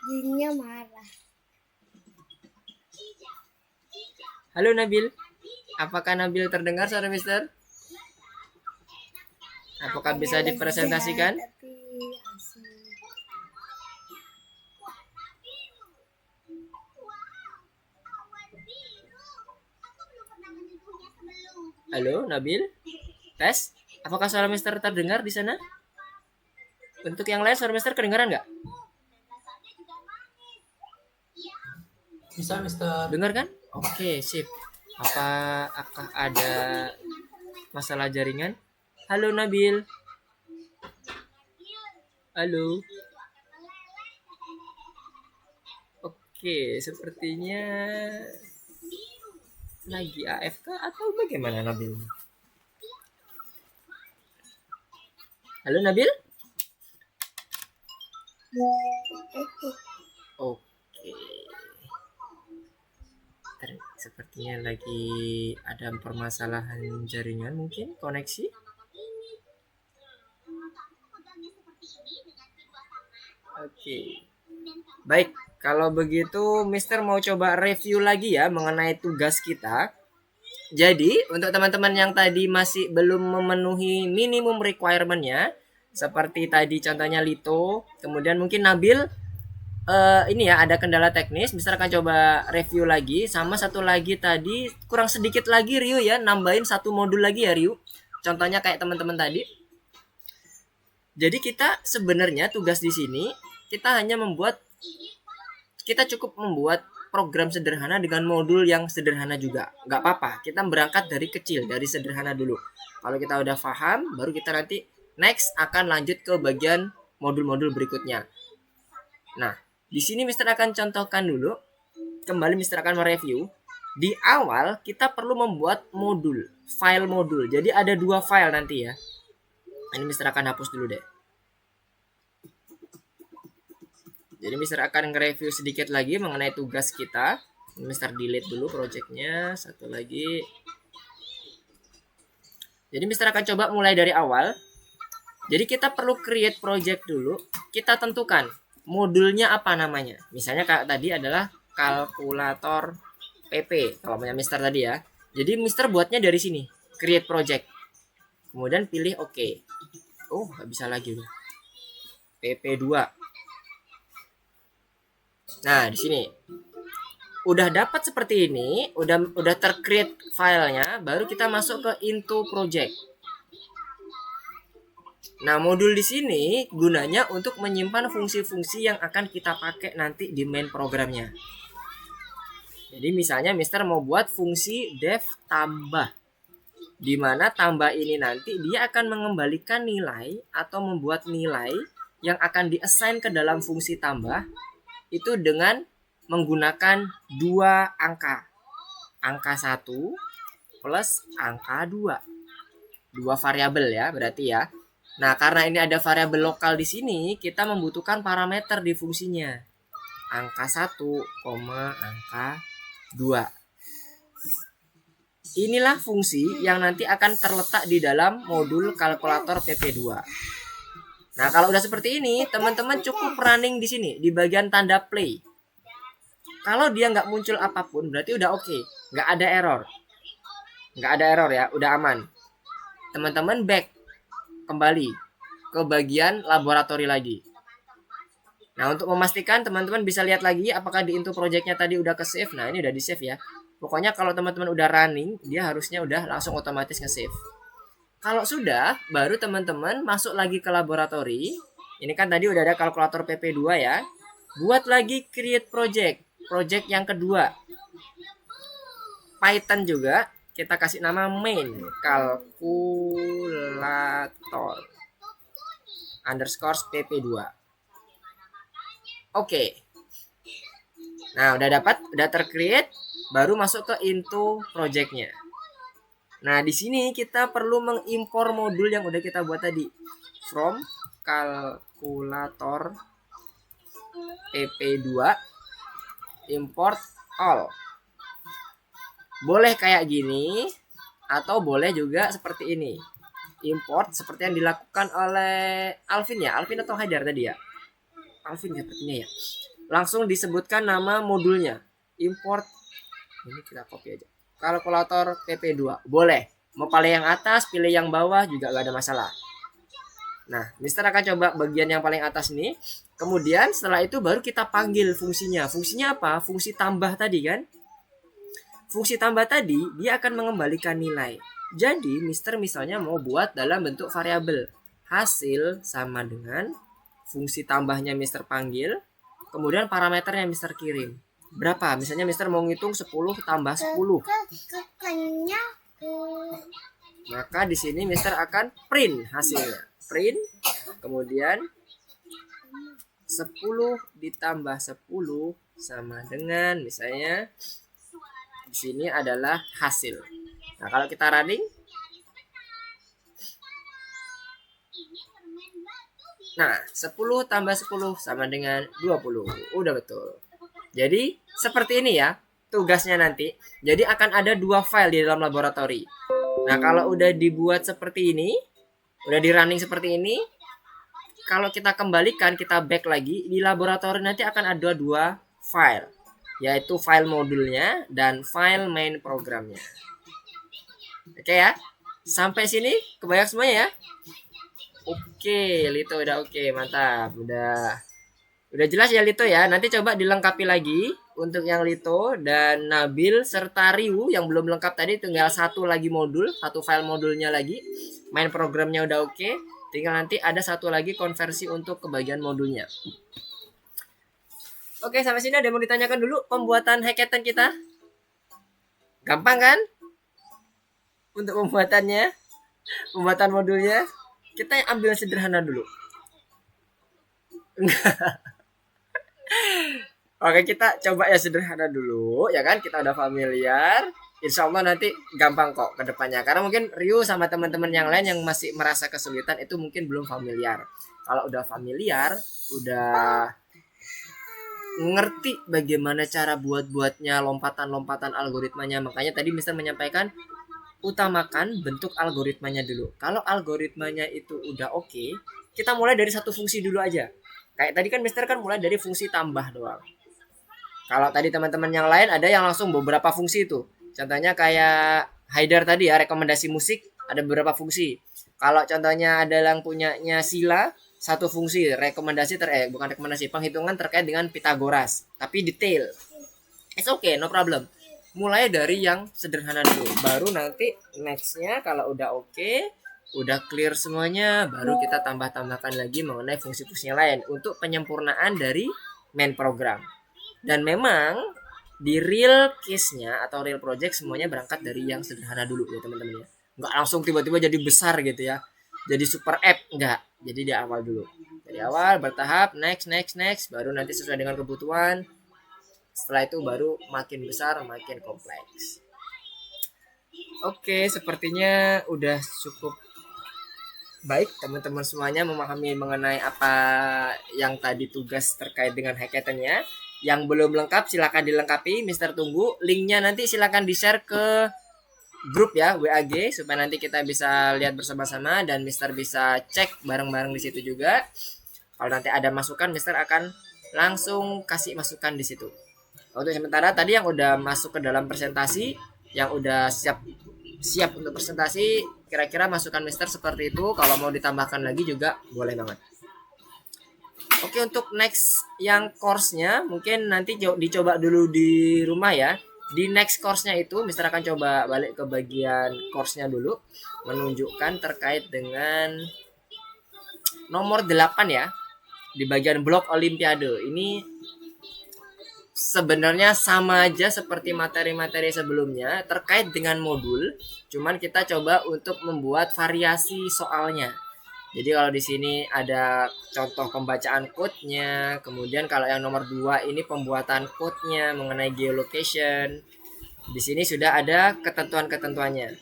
Jinnya marah. Halo Nabil. Apakah Nabil terdengar suara Mister? Apakah bisa dipresentasikan? Tapi asik. Halo Nabil. Tes. Apakah suara Mister terdengar di sana? Untuk yang lain suara Mister kedengaran nggak? Bisa Mister. Dengar kan? Oke, sip. Apakah ada masalah jaringan? Halo Nabil. Halo. Oke, sepertinya lagi AFK atau bagaimana Nabil? Halo Nabil? Oke. Sepertinya lagi ada permasalahan jaringan mungkin, koneksi. Oke. Baik, kalau begitu Mister mau coba review lagi ya mengenai tugas kita. Jadi, untuk teman-teman yang tadi masih belum memenuhi minimum requirement-nya, seperti tadi contohnya Lito, kemudian mungkin Nabil, ini ya ada kendala teknis, Mister akan coba review lagi. Sama satu lagi tadi, kurang sedikit lagi Ryu ya, nambahin satu modul lagi ya Ryu. Contohnya kayak teman-teman tadi. Jadi kita sebenarnya tugas di sini, kita cukup membuat program sederhana dengan modul yang sederhana juga. Nggak apa-apa, kita berangkat dari kecil, dari sederhana dulu. Kalau kita udah paham, baru kita nanti next akan lanjut ke bagian modul-modul berikutnya. Nah, di sini Mister akan contohkan dulu. Kembali Mister akan mereview. Di awal kita perlu membuat modul, file modul. Jadi ada 2 file nanti ya. Ini Mister akan hapus dulu deh. Jadi Mister akan nge-review sedikit lagi mengenai tugas kita. Mister delete dulu projectnya. Satu lagi. Jadi Mister akan coba mulai dari awal. Jadi kita perlu create project dulu. Kita tentukan modulnya apa namanya. Misalnya kayak tadi adalah kalkulator PP. Kalau punya Mister tadi ya. Jadi Mister buatnya dari sini. Create project. Kemudian pilih OK. Oh, nggak bisa lagi udah. PP2. Nah, di sini. Udah dapat seperti ini, udah tercreate filenya, baru kita masuk ke into project. Nah, modul di sini gunanya untuk menyimpan fungsi-fungsi yang akan kita pakai nanti di main programnya. Jadi misalnya Mister mau buat fungsi def tambah, di mana tambah ini nanti dia akan mengembalikan nilai atau membuat nilai yang akan diassign ke dalam fungsi tambah itu dengan menggunakan dua angka. Angka 1 plus angka 2. Dua variabel ya, berarti ya. Nah, karena ini ada variabel lokal di sini, kita membutuhkan parameter di fungsinya. Angka 1, angka 2. Inilah fungsi yang nanti akan terletak di dalam modul kalkulator PP2. Nah, kalau udah seperti ini, teman-teman cukup running di sini, di bagian tanda play. Kalau dia nggak muncul apapun, berarti udah oke. Nggak ada error. Nggak ada error ya, udah aman. Teman-teman back kembali ke bagian laboratori lagi. Nah, untuk memastikan teman-teman bisa lihat lagi apakah di into projectnya tadi udah ke save. Nah, ini udah di save ya. Pokoknya kalau teman-teman udah running, dia harusnya udah langsung otomatis nge-save. Kalau sudah, baru teman-teman masuk lagi ke laboratori. Ini kan tadi udah ada kalkulator PP2 ya. Buat lagi create project. Project yang kedua. Python juga. Kita kasih nama main kalkulator underscore pp2. Oke. Nah, udah dapat, udah tercreate, baru masuk ke into projectnya. Nah, di sini kita perlu mengimpor modul yang udah kita buat tadi. From kalkulator pp2 import all. Boleh kayak gini atau boleh juga seperti ini. Import seperti yang dilakukan oleh Alvin ya. Alvin atau Haidar tadi ya? Alvin sepertinya ya. Langsung disebutkan nama modulnya. Import. Ini kita copy aja. Kalkulator PP2. Boleh. Mau pilih yang atas, pilih yang bawah juga gak ada masalah. Nah, Mister akan coba bagian yang paling atas nih. Kemudian setelah itu baru kita panggil fungsinya. Fungsinya apa? Fungsi tambah tadi kan? Fungsi tambah tadi dia akan mengembalikan nilai. Jadi Mister misalnya mau buat dalam bentuk variabel. Hasil sama dengan fungsi tambahnya Mister panggil, kemudian parameternya Mister kirim. Berapa? Misalnya Mister mau ngitung 10 tambah 10. Maka di sini Mister akan print hasilnya. Print, kemudian 10 ditambah 10 sama dengan misalnya di sini adalah hasil. Nah, kalau kita running, nah 10 tambah 10 sama dengan 20. Udah betul. Jadi seperti ini ya tugasnya nanti. Jadi akan ada dua file di dalam laboratori. Nah, kalau udah dibuat seperti ini, udah di running seperti ini, kalau kita kembalikan, kita back lagi, di laboratori nanti akan ada dua file, yaitu file modulnya dan file main programnya. Oke ya, sampai sini kebayang semuanya ya. Oke, Lito udah oke, mantap, udah jelas ya Lito ya. Nanti coba dilengkapi lagi untuk yang Lito dan Nabil serta Riu yang belum lengkap tadi, tinggal satu lagi modul, satu file modulnya lagi. Main programnya udah oke, tinggal nanti ada satu lagi konversi untuk kebagian modulnya. Oke, sampai sini ada yang mau ditanyakan dulu pembuatan hackathon kita? Gampang kan? Untuk pembuatannya, pembuatan modulnya, kita ambil sederhana dulu. Oke, kita coba ya sederhana dulu, ya kan? Kita udah familiar. Insya Allah nanti gampang kok ke depannya. Karena mungkin Ryu sama teman-teman yang lain yang masih merasa kesulitan itu mungkin belum familiar. Kalau udah familiar, udah ngerti bagaimana cara buatnya lompatan-lompatan algoritmanya. Makanya tadi Mister menyampaikan utamakan bentuk algoritmanya dulu. Kalau algoritmanya itu udah oke, kita mulai dari satu fungsi dulu aja. Kayak tadi kan Mister kan mulai dari fungsi tambah doang. Kalau tadi teman-teman yang lain ada yang langsung beberapa fungsi itu. Contohnya kayak Haidar tadi ya, rekomendasi musik ada beberapa fungsi. Kalau contohnya ada yang punyanya Sila, satu fungsi rekomendasi bukan rekomendasi, penghitungan terkait dengan Pitagoras, tapi detail. It's okay, no problem. Mulai dari yang sederhana dulu, baru nanti nextnya kalau udah oke, udah clear semuanya, baru kita tambah-tambahkan lagi mengenai fungsi-fungsi lain untuk penyempurnaan dari main program. Dan memang di real case-nya atau real project semuanya berangkat dari yang sederhana dulu ya teman-teman ya. Nggak langsung tiba-tiba jadi besar gitu ya, jadi super app, enggak. Jadi di awal dulu, dari awal bertahap, next, baru nanti sesuai dengan kebutuhan. Setelah itu baru makin besar, makin kompleks. Oke, sepertinya udah cukup baik teman-teman semuanya memahami mengenai apa yang tadi tugas terkait dengan hackathon-nya. Yang belum lengkap silakan dilengkapi, Mister tunggu. Linknya nanti silakan di-share ke grup ya, WAG, supaya nanti kita bisa lihat bersama-sama dan Mister bisa cek bareng-bareng di situ juga. Kalau nanti ada masukan, Mister akan langsung kasih masukan di situ. Untuk sementara tadi yang udah masuk ke dalam presentasi, yang udah siap untuk presentasi, kira-kira masukan Mister seperti itu. Kalau mau ditambahkan lagi juga boleh banget. Oke, untuk next yang course-nya mungkin nanti dicoba dulu di rumah ya. Di next course-nya itu Mister akan coba balik ke bagian course-nya dulu, menunjukkan terkait dengan nomor 8 ya. Di bagian blok olimpiade. Ini sebenarnya sama aja seperti materi-materi sebelumnya terkait dengan modul, cuman kita coba untuk membuat variasi soalnya. Jadi kalau di sini ada contoh pembacaan code-nya, kemudian kalau yang nomor 2 ini pembuatan code-nya mengenai geolocation. Di sini sudah ada ketentuan-ketentuannya.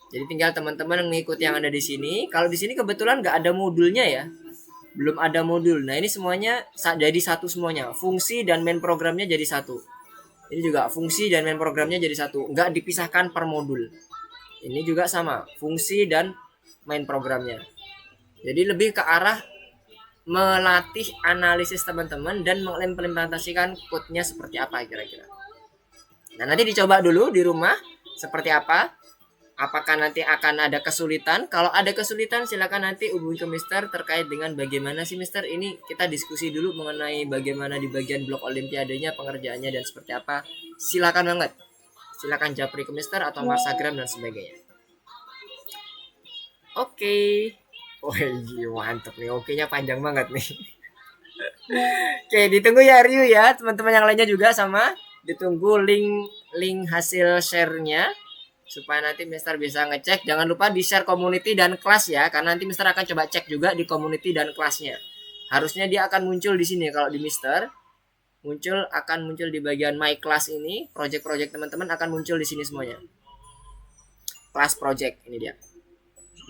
Jadi tinggal teman-teman mengikuti yang ada di sini. Kalau di sini kebetulan nggak ada modulnya ya. Belum ada modul. Nah, ini semuanya jadi satu semuanya. Fungsi dan main programnya jadi satu. Ini juga fungsi dan main programnya jadi satu. Nggak dipisahkan per modul. Ini juga sama. Fungsi dan main programnya. Jadi lebih ke arah melatih analisis teman-teman dan mengimplementasikan code-nya seperti apa kira-kira. Nah, nanti dicoba dulu di rumah seperti apa. Apakah nanti akan ada kesulitan? Kalau ada kesulitan silakan nanti hubungi ke Mister terkait dengan bagaimana sih Mister ini kita diskusi dulu mengenai bagaimana di bagian blok olimpiadenya pengerjaannya dan seperti apa. Silakan banget. Silakan japri ke Mister atau Marsagram dan sebagainya. Oke. Wih, mantep nih. Oke-nya panjang banget nih. Oke, ditunggu ya Ryu ya. Teman-teman yang lainnya juga sama. Ditunggu link hasil share-nya supaya nanti Mister bisa ngecek. Jangan lupa di-share community dan kelas ya, karena nanti Mister akan coba cek juga di community dan kelasnya. Harusnya dia akan muncul di sini kalau di Mister. Akan muncul di bagian my class ini. Project-project teman-teman akan muncul di sini semuanya. Class project ini dia.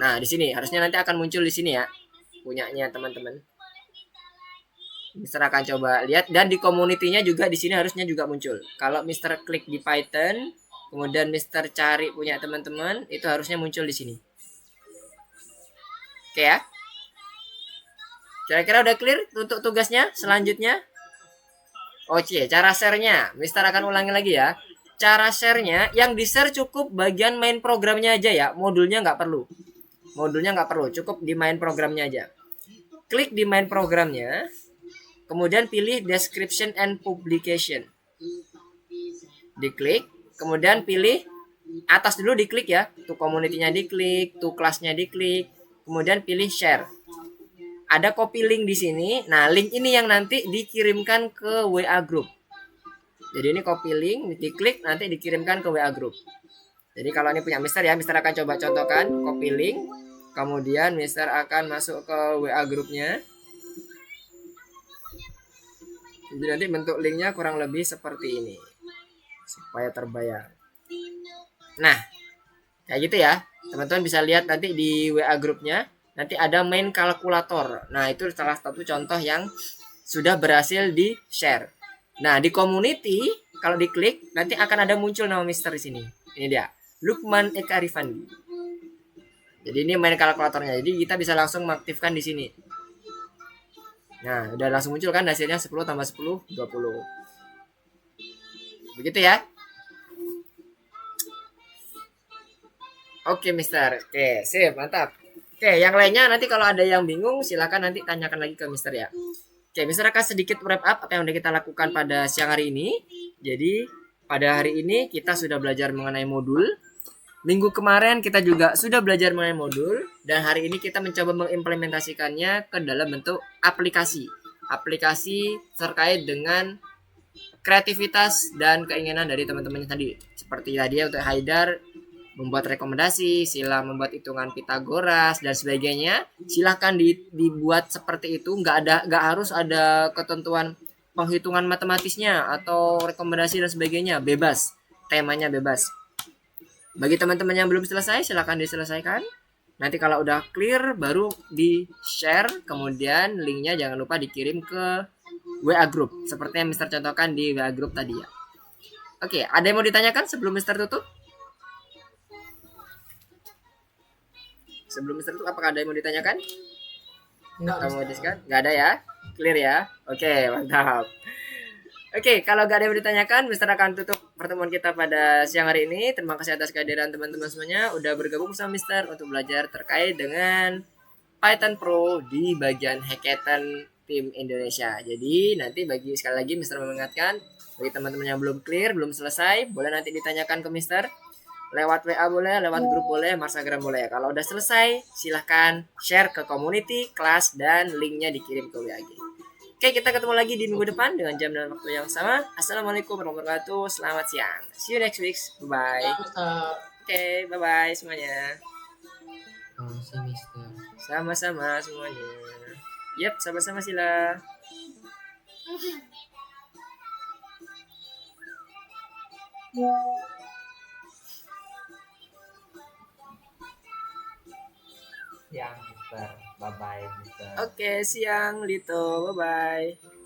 Nah, di sini harusnya nanti akan muncul di sini ya. Punyanya teman-teman. Mister akan coba lihat dan di community-nya juga di sini harusnya juga muncul. Kalau Mister klik di Python, kemudian Mister cari punya teman-teman, itu harusnya muncul di sini. Oke ya. Kira-kira udah clear untuk tugasnya selanjutnya? Oke, cara share-nya. Mister akan ulangi lagi ya. Cara share-nya yang di-share cukup bagian main programnya aja ya. Modulnya nggak perlu. Cukup di main programnya aja. Klik di main programnya, kemudian pilih description and publication. Diklik, kemudian pilih atas dulu diklik ya. Tuh community-nya diklik, tuh kelasnya diklik, kemudian pilih share. Ada copy link di sini. Nah, link ini yang nanti dikirimkan ke WA group. Jadi ini copy link, diklik nanti dikirimkan ke WA group. Jadi kalau ini punya Mister ya, Mister akan coba contohkan copy link. Kemudian Mister akan masuk ke WA grupnya. Jadi nanti bentuk linknya kurang lebih seperti ini. Supaya terbayang. Nah, kayak gitu ya. Teman-teman bisa lihat nanti di WA grupnya. Nanti ada main kalkulator. Nah, itu salah satu contoh yang sudah berhasil di-share. Nah, di community kalau diklik nanti akan ada muncul nama Mister di sini. Ini dia, Lukman Eka Rifandi. Jadi ini main kalkulatornya. Jadi kita bisa langsung mengaktifkan di sini. Nah, udah langsung muncul kan hasilnya 10 tambah 10 20. Begitu ya. Oke, Mister. Oke, sip, mantap. Oke, yang lainnya nanti kalau ada yang bingung silakan nanti tanyakan lagi ke Mister ya. Oke, Mister akan sedikit wrap up apa yang udah kita lakukan pada siang hari ini. Jadi, pada hari ini kita sudah belajar mengenai modul. Minggu kemarin kita juga sudah belajar mengenai modul. Dan hari ini kita mencoba mengimplementasikannya ke dalam bentuk aplikasi. Aplikasi terkait dengan kreativitas dan keinginan dari teman-temannya tadi. Seperti tadi untuk Haidar, membuat rekomendasi, Sila membuat hitungan Pitagoras dan sebagainya. Silahkan dibuat seperti itu, nggak harus ada ketentuan penghitungan matematisnya atau rekomendasi dan sebagainya, bebas, temanya bebas. Bagi teman-teman yang belum selesai, silahkan diselesaikan. Nanti kalau udah clear baru di share, kemudian linknya jangan lupa dikirim ke WA group seperti yang Mister contohkan di WA group tadi ya. Oke, ada yang mau ditanyakan sebelum Mister tutup? Sebelum Mister tutup, apakah ada yang mau ditanyakan? Enggak, Kamu mau Mister. diskan? Nggak ada ya? Clear ya? Oke, mantap. Oke, kalau nggak ada yang mau ditanyakan, Mister akan tutup pertemuan kita pada siang hari ini. Terima kasih atas kehadiran teman-teman semuanya udah bergabung sama Mister untuk belajar terkait dengan Python Pro di bagian hackathon tim Indonesia. Jadi nanti sekali lagi Mister mengingatkan bagi teman-teman yang belum clear, belum selesai, boleh nanti ditanyakan ke Mister lewat WA boleh, lewat grup boleh, Instagram boleh. Kalau udah selesai, silahkan share ke community, kelas, dan linknya dikirim ke WA. Oke, kita ketemu lagi di minggu depan dengan jam dan waktu yang sama. Assalamualaikum warahmatullahi wabarakatuh. Selamat siang. See you next week. Bye. Ya, Mister. Oke, bye-bye semuanya. Makasih Mister. Sama-sama semuanya. Yap, sama-sama Sila. Siang, Mister. Bye-bye, Mister. Oke, siang Lito. Bye-bye.